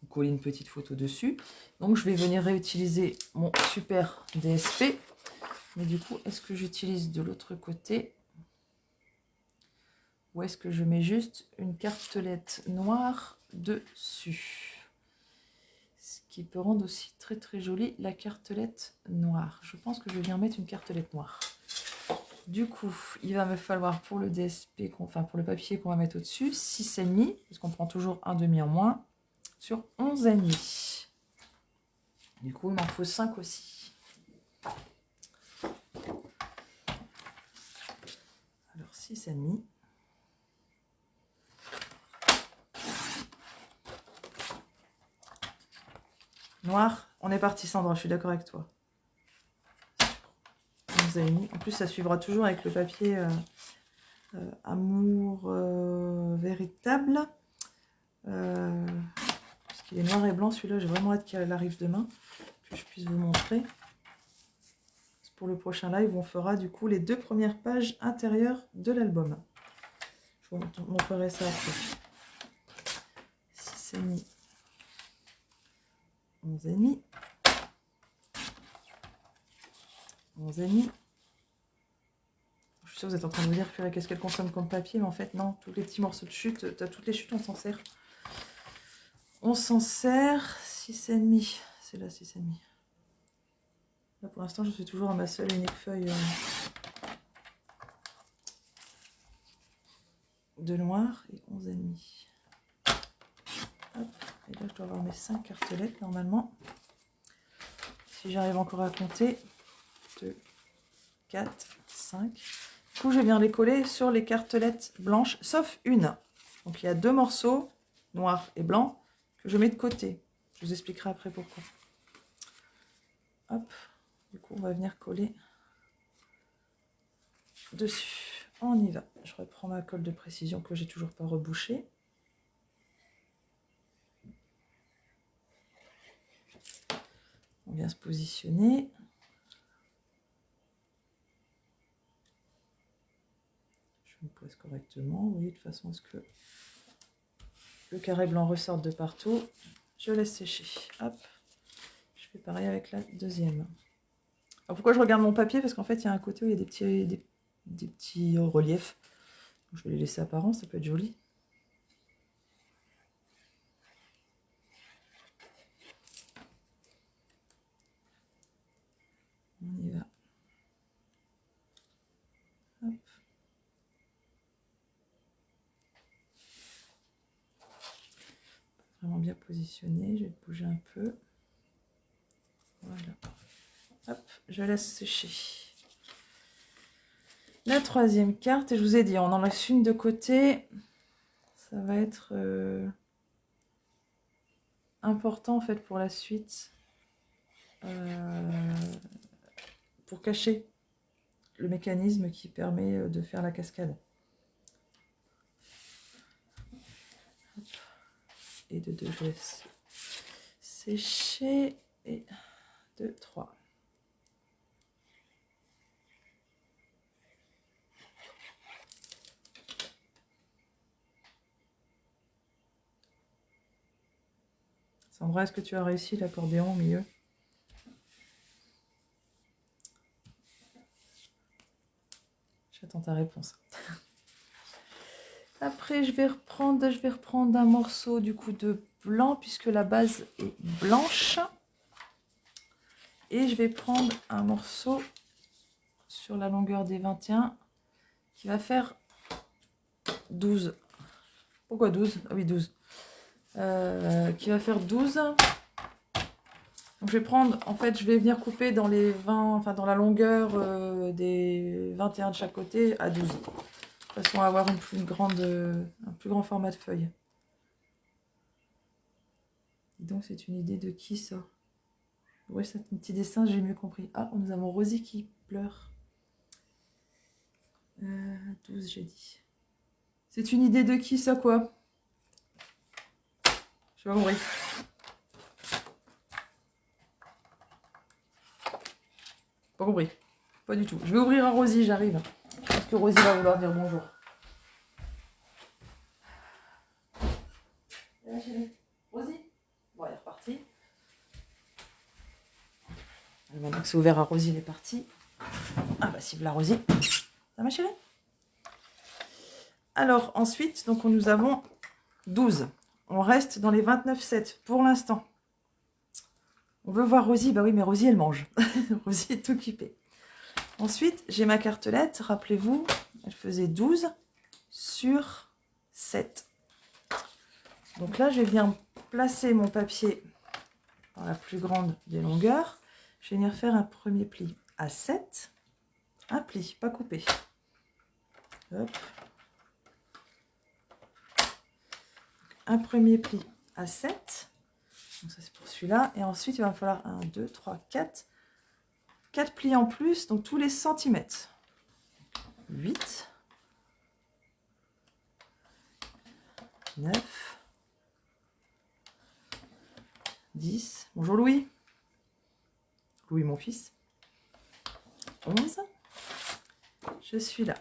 coller une petite photo dessus. Donc je vais venir réutiliser mon super DSP. Mais du coup, est-ce que j'utilise de l'autre côté? Ou est-ce que je mets juste une cartelette noire dessus? Ce qui peut rendre aussi très très jolie la cartelette noire. Je pense que je vais venir mettre une cartelette noire. Du coup, il va me falloir pour le DSP, enfin pour le papier qu'on va mettre au-dessus, 6,5, parce qu'on prend toujours un demi en moins, sur 11,5. Du coup, il m'en faut 5 aussi. Alors 6,5. Noir, on est parti Sandra, je suis d'accord avec toi. 11,5. En plus, ça suivra toujours avec le papier Amour véritable. Parce qu'il est noir et blanc, celui-là, j'ai vraiment hâte qu'il arrive demain, que je puisse vous montrer. Pour le prochain live, on fera du coup les 2 premières pages intérieures de l'album. Je vous montrerai ça après. 6,5. 11,5. 11,5. Je suis sûre que vous êtes en train de vous dire qu'est-ce qu'elle consomme comme papier, mais en fait non, tous les petits morceaux de chute, toutes les chutes on s'en sert. On s'en sert 6,5. C'est là 6,5. Là pour l'instant je suis toujours à ma seule et unique feuille de noir et 11,5. Hop. Et là je dois avoir mes 5 cartelettes normalement. Si j'arrive encore à compter. 2, 4, 5. Du coup, je viens les coller sur les cartelettes blanches, sauf une. Donc, il y a 2 morceaux, noir et blanc, que je mets de côté. Je vous expliquerai après pourquoi. Hop. Du coup, on va venir coller dessus. On y va. Je reprends ma colle de précision que j'ai toujours pas rebouchée. On vient se positionner. Je me pose correctement. Vous voyez, de façon à ce que le carré blanc ressorte de partout. Je laisse sécher. Hop. Je fais pareil avec la deuxième. Alors pourquoi je regarde mon papier? Parce qu'en fait, il y a un côté où il y a des petits reliefs. Je vais les laisser apparents, ça peut être joli. On y va. Hop. Vraiment bien positionné. Je vais bouger un peu. Voilà. Hop, je laisse sécher. La troisième carte, et je vous ai dit, on en laisse une de côté. Ça va être important en fait pour la suite. Pour cacher le mécanisme qui permet de faire la cascade. Et de 2, je laisse sécher. Et 2, 3. Sandra, est-ce que tu as réussi l'accordéon au milieu? ta réponse. Après, je vais reprendre un morceau du coup de blanc puisque la base est blanche. Et je vais prendre un morceau sur la longueur des 21 qui va faire 12. Pourquoi 12? Ah oui, 12. Qui va faire 12. Donc je vais prendre, en fait, je vais venir couper dans les 20, enfin dans la longueur des 21 de chaque côté à 12. De façon à avoir un plus grand format de feuille. Et donc c'est une idée de qui ça? Oui, c'est un petit dessin, j'ai mieux compris. Ah, nous avons Rosie qui pleure. 12, j'ai dit. C'est une idée de qui ça, quoi? Je vais ouvrir. Pas compris. Pas du tout. Je vais ouvrir à Rosie, j'arrive. Est-ce que Rosie va vouloir dire bonjour? Rosie? Bon, elle est repartie. Maintenant que c'est ouvert à Rosie, elle est partie. Ah bah si, voilà Rosie. Ça ma chérie? Alors ensuite, donc nous avons 12. On reste dans les 29,7 pour l'instant. On veut voir Rosie. Bah oui, mais Rosie, elle mange. Rosie est occupée. Ensuite, j'ai ma cartelette. Rappelez-vous, elle faisait 12 sur 7. Donc là, je vais venir placer mon papier dans la plus grande des longueurs. Je vais venir faire un premier pli à 7. Un pli, pas coupé. Hop. Un premier pli à 7. Donc ça, c'est pour celui-là. Et ensuite, il va me falloir 1, 2, 3, 4. 4 plis en plus, donc tous les centimètres. 8. 9. 10. Bonjour Louis. Louis, mon fils. 11. Je suis là.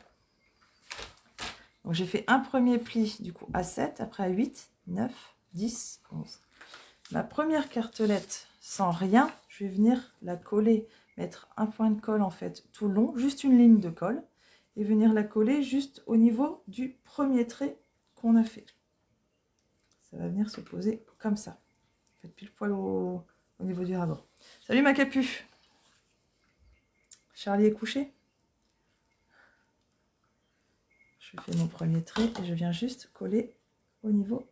Donc j'ai fait un premier pli du coup à 7, après à 8, 9, 10, 11. Ma première cartelette sans rien, je vais venir la coller, mettre un point de colle en fait tout le long, juste une ligne de colle, et venir la coller juste au niveau du premier trait qu'on a fait. Ça va venir se poser comme ça. Faites pile poil au niveau du rabord. Salut ma capu. Charlie est couché. Je fais mon premier trait et je viens juste coller au niveau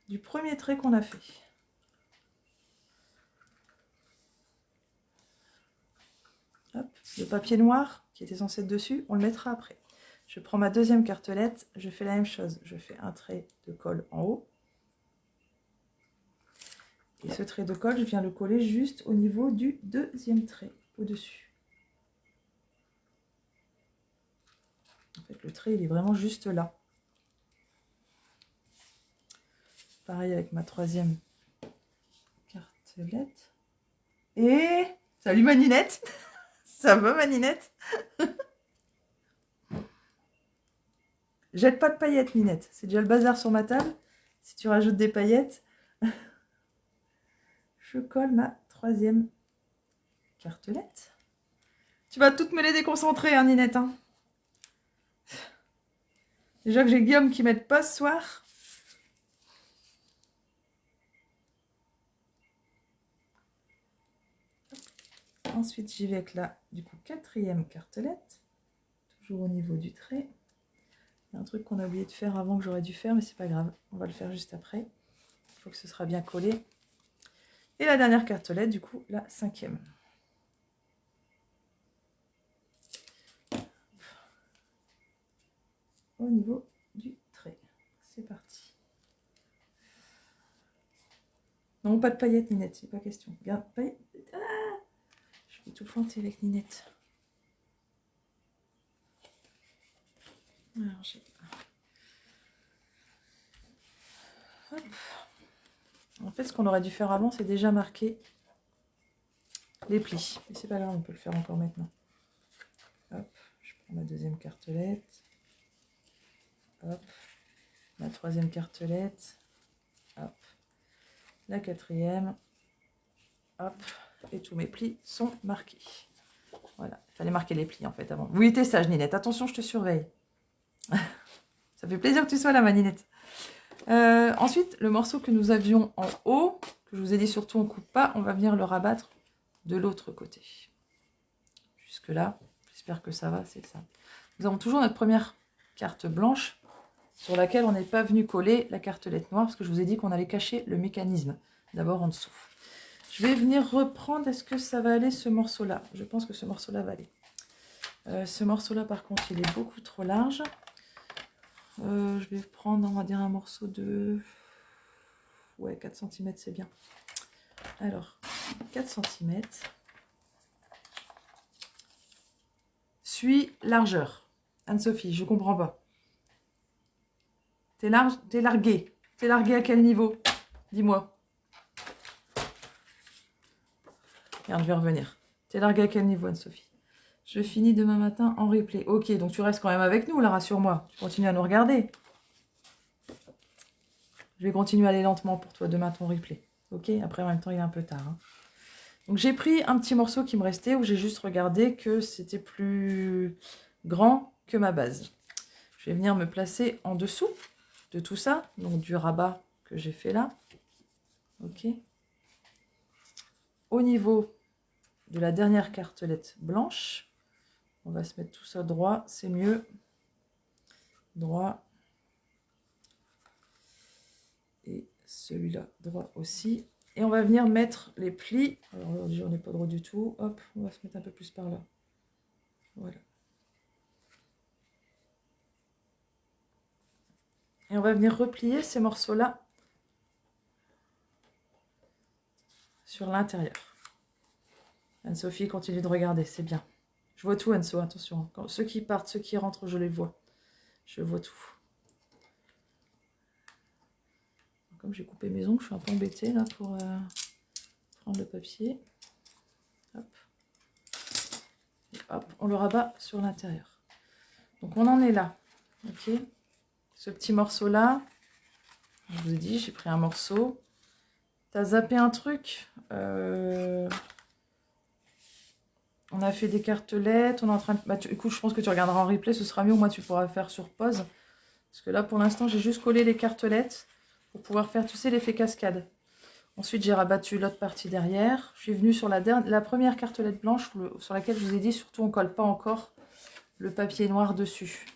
du premier trait qu'on a fait. Hop, le papier noir qui était censé être dessus, on le mettra après. Je prends ma deuxième cartelette, je fais la même chose. Je fais un trait de colle en haut. Et ce trait de colle, je viens le coller juste au niveau du deuxième trait, au-dessus. En fait, le trait, il est vraiment juste là. Pareil avec ma troisième cartelette. Et salut ma Ninette. Ça va ma Ninette? Jette pas de paillettes, Ninette. C'est déjà le bazar sur ma table. Si tu rajoutes des paillettes, je colle ma troisième cartelette. Tu vas toutes me les déconcentrer, hein, Ninette. Hein. Déjà que j'ai Guillaume qui m'aide pas ce soir. Ensuite, j'y vais avec la du coup quatrième cartelette. Toujours au niveau du trait. Il y a un truc qu'on a oublié de faire avant que j'aurais dû faire, mais c'est pas grave. On va le faire juste après. Il faut que ce sera bien collé. Et la dernière cartelette, du coup, la cinquième. Au niveau du trait. C'est parti. Non, pas de paillettes, Ninette, c'est pas question. Regarde, paillettes. Ah, je vais tout planter avec Ninette. Alors, j'ai... Hop. En fait, ce qu'on aurait dû faire avant, c'est déjà marquer les plis. Mais c'est pas grave, on peut le faire encore maintenant. Hop, je prends ma deuxième cartelette. Hop, ma troisième cartelette. Hop, la quatrième. Hop, et tous mes plis sont marqués. Voilà, il fallait marquer les plis en fait avant. Oui, t'es sage, Ninette. Attention, je te surveille. Ça fait plaisir que tu sois là, ma Ninette. Ensuite, le morceau que nous avions en haut, que je vous ai dit surtout on ne coupe pas, on va venir le rabattre de l'autre côté. Jusque là, j'espère que ça va, c'est ça. Nous avons toujours notre première carte blanche sur laquelle on n'est pas venu coller la cartelette noire parce que je vous ai dit qu'on allait cacher le mécanisme d'abord en dessous. Je vais venir reprendre, est-ce que ça va aller ce morceau-là? Je pense que ce morceau-là va aller. Ce morceau-là, par contre, il est beaucoup trop large. Je vais prendre, on va dire, un morceau de... Ouais, 4 cm, c'est bien. Alors, 4 cm. Suis largeur. Anne-Sophie, je comprends pas. T'es large, t'es largué. T'es largué à quel niveau? Dis-moi. Regarde, je vais revenir. T'es largué à quel niveau, Anne-Sophie? Je finis demain matin en replay. Ok, donc tu restes quand même avec nous, là, rassure-moi. Tu continues à nous regarder. Je vais continuer à aller lentement pour toi demain ton replay. Ok, après en même temps il est un peu tard. Hein. Donc j'ai pris un petit morceau qui me restait où j'ai juste regardé que c'était plus grand que ma base. Je vais venir me placer en dessous de tout ça, donc du rabat que j'ai fait là. Ok. Au niveau de la dernière cartelette blanche, on va se mettre tout ça droit, c'est mieux. Droit. Et celui-là droit aussi. Et on va venir mettre les plis. Alors aujourd'hui, on n'est pas droit du tout. Hop, on va se mettre un peu plus par là. Voilà. Et on va venir replier ces morceaux-là sur l'intérieur. Anne-Sophie continue de regarder, c'est bien. Je vois tout, Anne-Sophie, attention. Quand ceux qui partent, ceux qui rentrent, je les vois. Je vois tout. Comme j'ai coupé mes ongles, je suis un peu embêtée là pour prendre le papier. Hop. Et hop, on le rabat sur l'intérieur. Donc on en est là. Ok. Ce petit morceau-là, je vous ai dit, j'ai pris un morceau. T'as zappé un truc. On a fait des cartelettes. On est en train de... Bah, écoute, je pense que tu regarderas en replay. Ce sera mieux. Au moins, tu pourras faire sur pause. Parce que là, pour l'instant, j'ai juste collé les cartelettes pour pouvoir faire, tu sais, l'effet cascade. Ensuite, j'ai rabattu l'autre partie derrière. Je suis venue sur la première cartelette blanche sur laquelle je vous ai dit, surtout, on ne colle pas encore le papier noir dessus.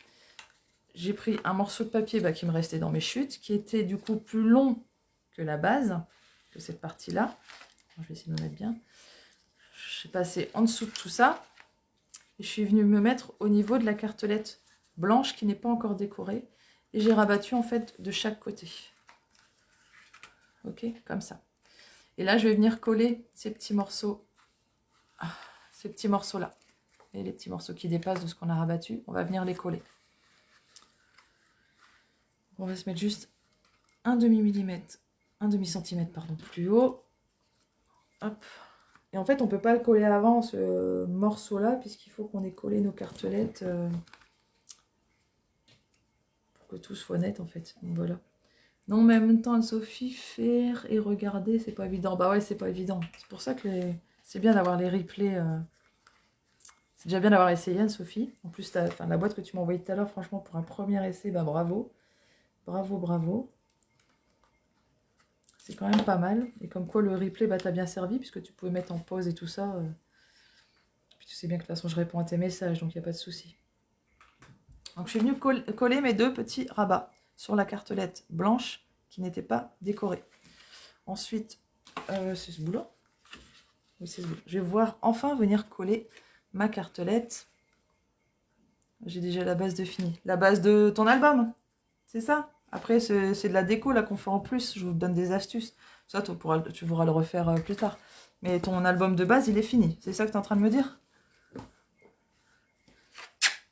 J'ai pris un morceau de papier qui me restait dans mes chutes, qui était du coup plus long que la base, que cette partie-là. Je vais essayer de me mettre bien. Je suis passée en dessous de tout ça. Et je suis venue me mettre au niveau de la cartelette blanche qui n'est pas encore décorée. Et j'ai rabattu en fait de chaque côté. Ok, comme ça. Et là, je vais venir coller ces petits morceaux. Ces petits morceaux-là. Et les petits morceaux qui dépassent de ce qu'on a rabattu, on va venir les coller. On va se mettre juste un demi-millimètre, un demi-centimètre, pardon, plus haut. Hop. Et en fait, on ne peut pas le coller avant, ce morceau-là, puisqu'il faut qu'on ait collé nos cartelettes pour que tout soit net, en fait. Donc voilà. Non, mais en même temps, Anne-Sophie, faire et regarder, c'est pas évident. Bah ouais, c'est pas évident. C'est pour ça que c'est bien d'avoir les replays. C'est déjà bien d'avoir essayé, Anne-Sophie. En plus, la boîte que tu m'as envoyée tout à l'heure, franchement, pour un premier essai, bah bravo. Bravo, bravo. C'est quand même pas mal. Et comme quoi, le replay, bah, t'as bien servi, puisque tu pouvais mettre en pause et tout ça. Puis tu sais bien que de toute façon, je réponds à tes messages, donc il n'y a pas de souci. Donc, je suis venue coller mes deux petits rabats sur la cartelette blanche qui n'était pas décorée. Ensuite, c'est ce bout-là. Oui, c'est ce bout-là. Je vais voir enfin venir coller ma cartelette. J'ai déjà la base de fini. La base de ton album, c'est ça? Après, c'est de la déco là qu'on fait en plus. Je vous donne des astuces. Ça, tu pourras le refaire plus tard. Mais ton album de base, il est fini. C'est ça que tu es en train de me dire?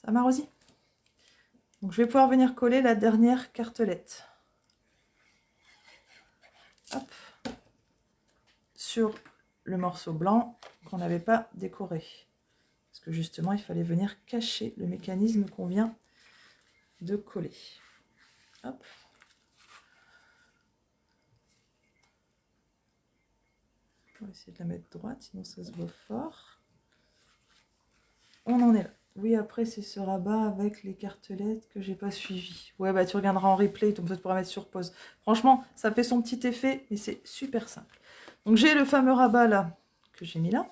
Ça m'a Rosie? Donc, je vais pouvoir venir coller la dernière cartelette. Hop. Sur le morceau blanc qu'on n'avait pas décoré. Parce que justement, il fallait venir cacher le mécanisme qu'on vient de coller. Hop. On va essayer de la mettre droite, sinon ça se voit fort. on en est là. Oui, après, c'est ce rabat avec les cartelettes que j'ai pas suivi. Ouais, bah tu regarderas en replay, comme ça tu pourras mettre sur pause. Franchement, ça fait son petit effet, mais c'est super simple. Donc j'ai le fameux rabat là, que j'ai mis là.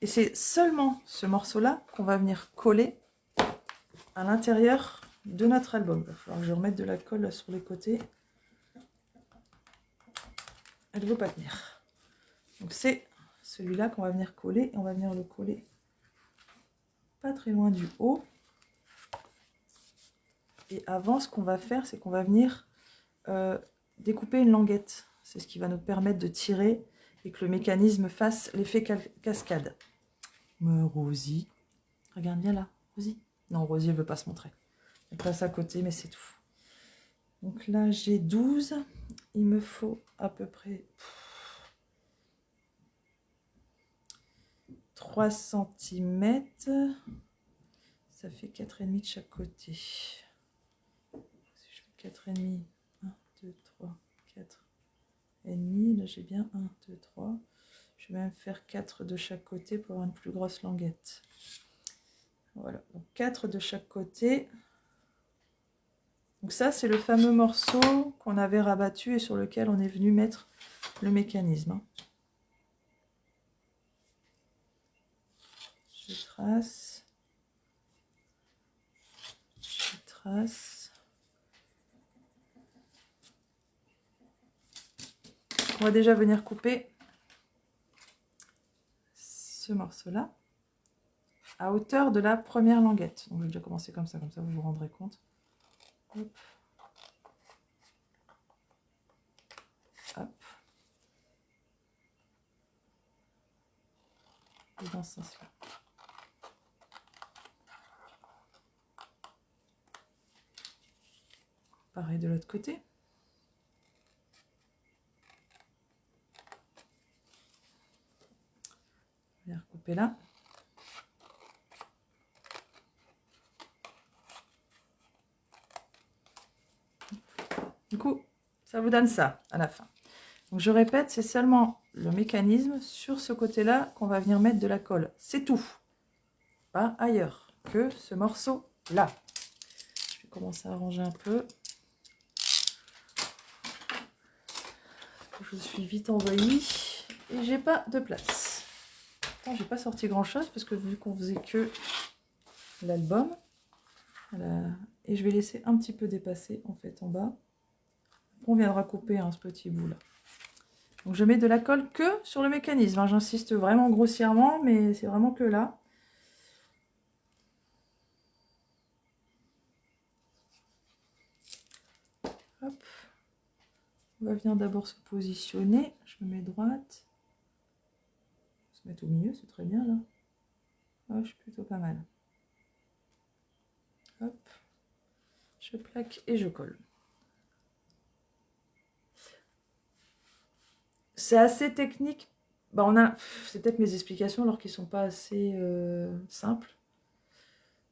Et c'est seulement ce morceau-là qu'on va venir coller à l'intérieur de notre album. Il va falloir que je remette de la colle là sur les côtés. Elle ne veut pas tenir. Donc c'est celui-là qu'on va venir coller. Et on va venir le coller pas très loin du haut. Et avant, ce qu'on va faire, c'est qu'on va venir découper une languette. C'est ce qui va nous permettre de tirer et que le mécanisme fasse l'effet cascade. Mais Rosie, regarde bien là, Rosie. Non, Rosie, elle ne veut pas se montrer. Elle passe à côté, mais c'est tout. Donc là, j'ai 12. Il me faut à peu près 3 cm. Ça fait 4,5 de chaque côté. Si je fais 4,5, 1, 2, 3, 4 et demi. Là, j'ai bien 1, 2, 3. Je vais même faire 4 de chaque côté pour avoir une plus grosse languette. Voilà, donc 4 de chaque côté. Donc ça, c'est le fameux morceau qu'on avait rabattu et sur lequel on est venu mettre le mécanisme. Je trace. Je trace. On va déjà venir couper ce morceau-là à hauteur de la première languette. Donc je vais déjà commencer comme ça vous vous rendrez compte. Hop. Hop. Et dans ce sens-là. Pareil de l'autre côté. Je vais recouper là. Du coup, ça vous donne ça à la fin. Donc je répète, c'est seulement le mécanisme sur ce côté-là qu'on va venir mettre de la colle. C'est tout. Pas ailleurs que ce morceau-là. Je vais commencer à arranger un peu. Je suis vite envahie et j'ai pas de place. J'ai pas sorti grand-chose parce que vu qu'on faisait que l'album, voilà. Et je vais laisser un petit peu dépasser en fait en bas. On viendra couper ce petit bout là. Donc je mets de la colle que sur le mécanisme. J'insiste vraiment grossièrement, mais c'est vraiment que là. Hop. On va venir d'abord se positionner. Je me mets droite. Se mettre au milieu, c'est très bien là. Oh, je suis plutôt pas mal. Hop. Je plaque et je colle. C'est assez technique. Bah, c'est peut-être mes explications alors qu'ils sont pas assez simples.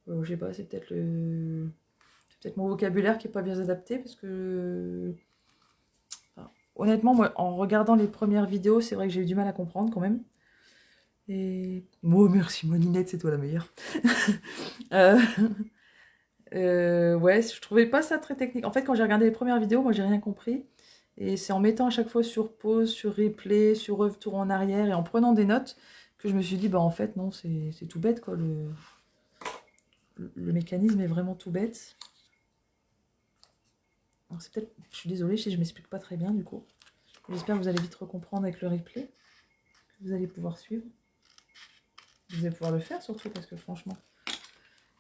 Je sais pas, c'est peut-être mon vocabulaire qui est pas bien adapté parce que honnêtement, moi, en regardant les premières vidéos, c'est vrai que j'ai eu du mal à comprendre quand même. Et merci, Moninette, c'est toi la meilleure. Ouais, je trouvais pas ça très technique. En fait, quand j'ai regardé les premières vidéos, moi, j'ai rien compris. Et c'est en mettant à chaque fois sur pause, sur replay, sur retour en arrière et en prenant des notes que je me suis dit, bah en fait, non, c'est tout bête, quoi. Le mécanisme est vraiment tout bête. Alors, c'est peut-être, je suis désolée si je m'explique pas très bien, du coup. J'espère que vous allez vite recomprendre avec le replay, que vous allez pouvoir suivre. Vous allez pouvoir le faire, surtout, parce que franchement,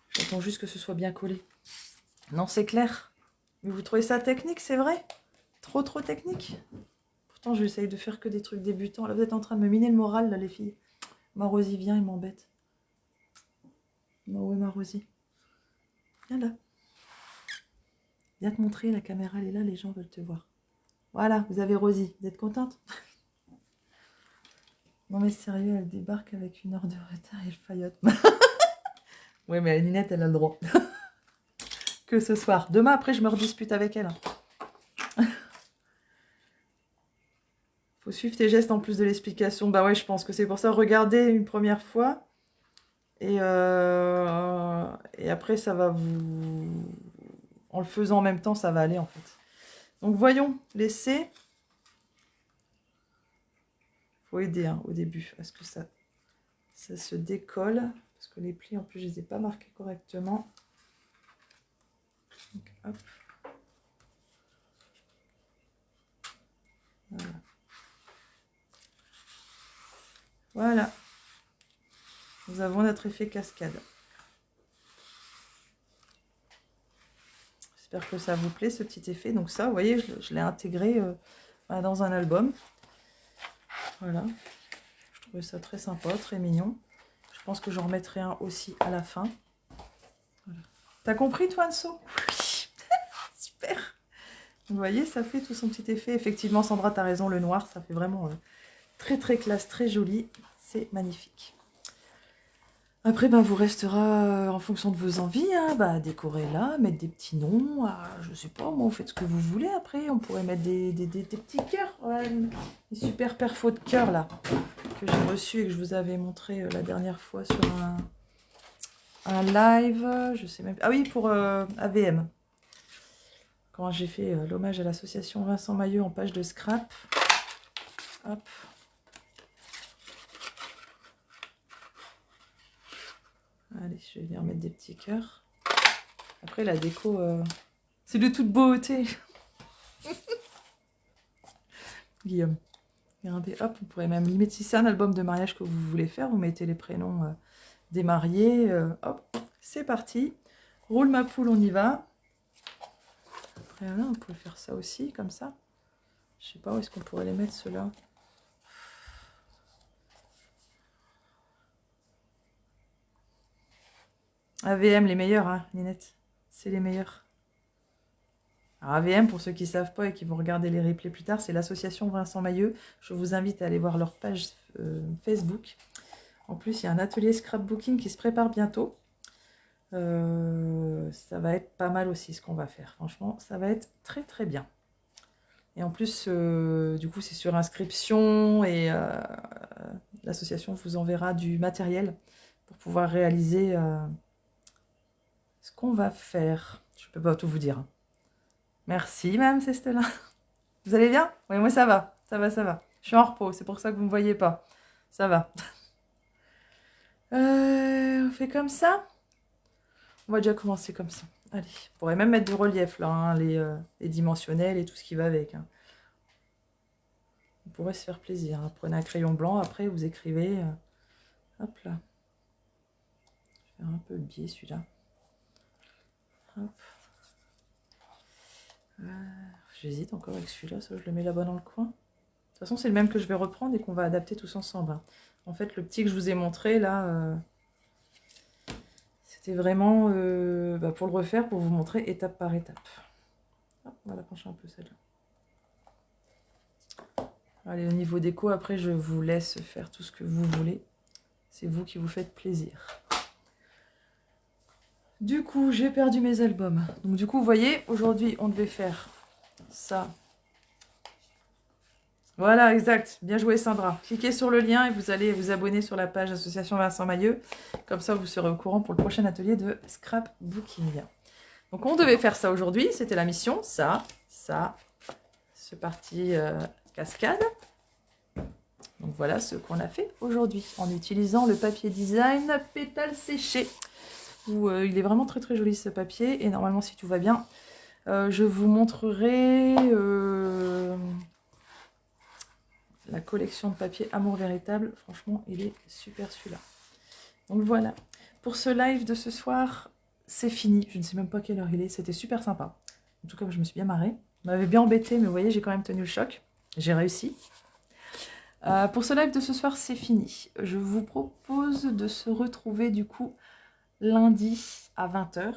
j'attends juste que ce soit bien collé. Non, c'est clair. Mais vous trouvez ça technique, c'est vrai? Trop technique. Pourtant, je vais essayer de faire que des trucs débutants. Là, vous êtes en train de me miner le moral, là, les filles. Ma Rosie vient, il m'embête. Où est ma Rosie? Viens là. Viens te montrer, la caméra, elle est là, les gens veulent te voir. Voilà, vous avez Rosie. Vous êtes contente? Non mais sérieux, elle débarque avec 1 heure de retard et elle faillote. Oui, mais Ninette, elle a le droit. Que ce soir. Demain, après, je me redispute avec elle. Faut suivre tes gestes en plus de l'explication. Bah ouais, je pense que c'est pour ça. Regardez une première fois. Et après, ça va vous... En le faisant en même temps, ça va aller en fait. Donc voyons, laisser. Il faut aider hein, au début, parce que ça se décolle. Parce que les plis, en plus, je ne les ai pas marqués correctement. Donc, hop. Voilà. Voilà. Nous avons notre effet cascade. J'espère que ça vous plaît, ce petit effet. Donc ça, vous voyez, je l'ai intégré dans un album. Voilà. Je trouvais ça très sympa, très mignon. Je pense que j'en remettrai un aussi à la fin. Voilà. T'as compris, toi, Anso? Oui. Super. Vous voyez, ça fait tout son petit effet. Effectivement, Sandra, t'as raison, le noir, ça fait vraiment très, très classe, très joli. C'est magnifique. Après, vous restera en fonction de vos envies, hein, décorer là, mettre des petits noms, je sais pas, moi, vous faites ce que vous voulez. Après, on pourrait mettre des petits cœurs, ouais, des super perfos de cœur là, que j'ai reçus et que je vous avais montré la dernière fois sur un live, je sais même. Ah oui, pour AVM. Quand j'ai fait l'hommage à l'association Vincent Maillot en page de scrap. Hop. Allez, je vais venir mettre des petits cœurs. Après, la déco, c'est de toute beauté. Guillaume. Regardez, hop, vous pourrez même limite, si c'est un album de mariage que vous voulez faire, vous mettez les prénoms des mariés. Hop, c'est parti. Roule ma poule, on y va. Après, là, on peut faire ça aussi, comme ça. Je sais pas où est-ce qu'on pourrait les mettre, ceux-là. AVM, les meilleurs, hein, Ninette. C'est les meilleurs. Alors, AVM, pour ceux qui ne savent pas et qui vont regarder les replays plus tard, c'est l'association Vincent Maillot. Je vous invite à aller voir leur page Facebook. En plus, il y a un atelier scrapbooking qui se prépare bientôt. Ça va être pas mal aussi ce qu'on va faire. Franchement, ça va être très très bien. Et en plus, du coup, c'est sur inscription et l'association vous enverra du matériel pour pouvoir réaliser ce qu'on va faire. Je ne peux pas tout vous dire. Merci, Mme Cestela. Vous allez bien? Oui, moi ça va. Ça va, ça va. Je suis en repos, c'est pour ça que vous ne me voyez pas. Ça va. On fait comme ça? On va déjà commencer comme ça. Allez, on pourrait même mettre du relief là, hein, les dimensionnels et tout ce qui va avec. Hein. On pourrait se faire plaisir. Hein. Prenez un crayon blanc, après vous écrivez. Hop là. Je vais faire un peu le biais celui-là. Hop. J'hésite encore avec celui-là, soit je le mets là-bas dans le coin. De toute façon, c'est le même que je vais reprendre et qu'on va adapter tous ensemble. Hein. En fait, le petit que je vous ai montré là, c'était vraiment pour le refaire, pour vous montrer étape par étape. Hop, on va la pencher un peu celle-là. Allez, au niveau déco, après, je vous laisse faire tout ce que vous voulez. C'est vous qui vous faites plaisir. Du coup, j'ai perdu mes albums. Donc du coup, vous voyez, aujourd'hui, on devait faire ça. Voilà, exact. Bien joué, Sandra. Cliquez sur le lien et vous allez vous abonner sur la page Association Vincent Maillot. Comme ça, vous serez au courant pour le prochain atelier de scrapbooking. Donc, on devait faire ça aujourd'hui. C'était la mission. Ça. Ce parti cascade. Donc, voilà ce qu'on a fait aujourd'hui en utilisant le papier design pétale séché. Il est vraiment très très joli ce papier. Et normalement, si tout va bien, je vous montrerai la collection de papier Amour Véritable. Franchement, il est super celui-là. Donc voilà. Pour ce live de ce soir, c'est fini. Je ne sais même pas quelle heure il est. C'était super sympa. En tout cas, je me suis bien marrée. On m'avait bien embêté, mais vous voyez, j'ai quand même tenu le choc. J'ai réussi. Pour ce live de ce soir, c'est fini. Je vous propose de se retrouver du coup lundi à 20 h.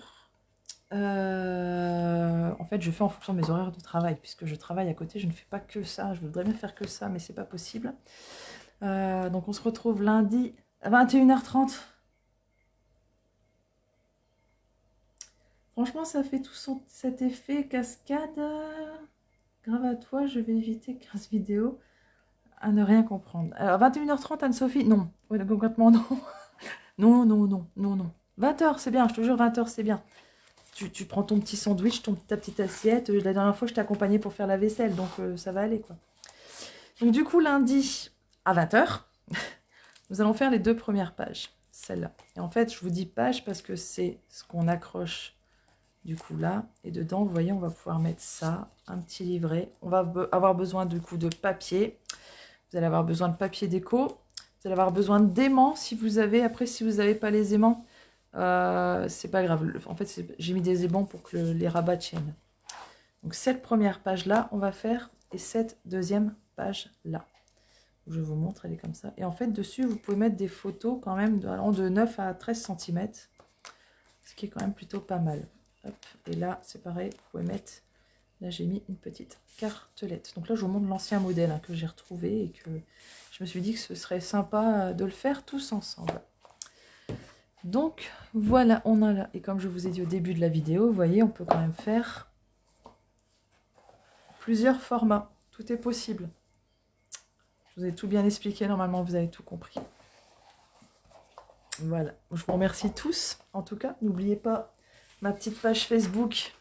En fait, je fais en fonction de mes horaires de travail, puisque je travaille à côté, je ne fais pas que ça. Je voudrais bien faire que ça, mais c'est pas possible. Donc, on se retrouve lundi à 21h30. Franchement, ça fait tout cet effet cascade. Grave à toi, je vais éviter 15 vidéos à ne rien comprendre. Alors, 21h30, Anne-Sophie, non. Ouais, concrètement, non. Non, non, non, non, non. 20h, c'est bien, je te jure, 20h, c'est bien. Tu prends ton petit sandwich, ta petite assiette. La dernière fois, je t'ai accompagnée pour faire la vaisselle, donc ça va aller, quoi. Donc du coup, lundi, à 20h, nous allons faire les 2 premières pages, celle-là. Et en fait, je vous dis page parce que c'est ce qu'on accroche du coup là. Et dedans, vous voyez, on va pouvoir mettre ça, un petit livret. On va avoir besoin du coup de papier. Vous allez avoir besoin de papier déco. Vous allez avoir besoin d'aimants si vous avez. Après, si vous n'avez pas les aimants, c'est pas grave. En fait, j'ai mis des aimants pour que les rabats tiennent. Donc cette première page-là, on va faire. Et cette deuxième page-là. Je vous montre, elle est comme ça. Et en fait, dessus, vous pouvez mettre des photos quand même allant de 9 à 13 cm. Ce qui est quand même plutôt pas mal. Hop. Et là, c'est pareil, vous pouvez mettre... Là, j'ai mis une petite cartelette. Donc là, je vous montre l'ancien modèle hein, que j'ai retrouvé et que je me suis dit que ce serait sympa de le faire tous ensemble. Donc, voilà, on a là. Et comme je vous ai dit au début de la vidéo, vous voyez, on peut quand même faire plusieurs formats. Tout est possible. Je vous ai tout bien expliqué, normalement, vous avez tout compris. Voilà, je vous remercie tous. En tout cas, n'oubliez pas ma petite page Facebook,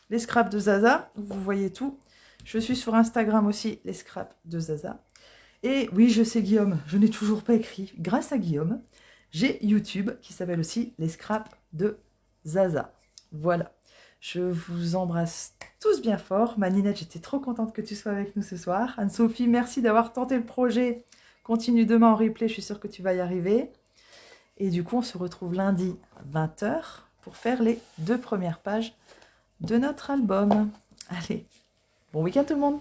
les scraps de Zaza. Vous voyez tout. Je suis sur Instagram aussi, les scraps de Zaza. Et oui, je sais Guillaume, je n'ai toujours pas écrit. Grâce à Guillaume, j'ai YouTube qui s'appelle aussi les scraps de Zaza. Voilà. Je vous embrasse tous bien fort. Ma Ninette, j'étais trop contente que tu sois avec nous ce soir. Anne-Sophie, merci d'avoir tenté le projet. Continue demain en replay, je suis sûre que tu vas y arriver. Et du coup, on se retrouve lundi 20h pour faire les 2 premières pages de notre album. Allez, bon week-end tout le monde!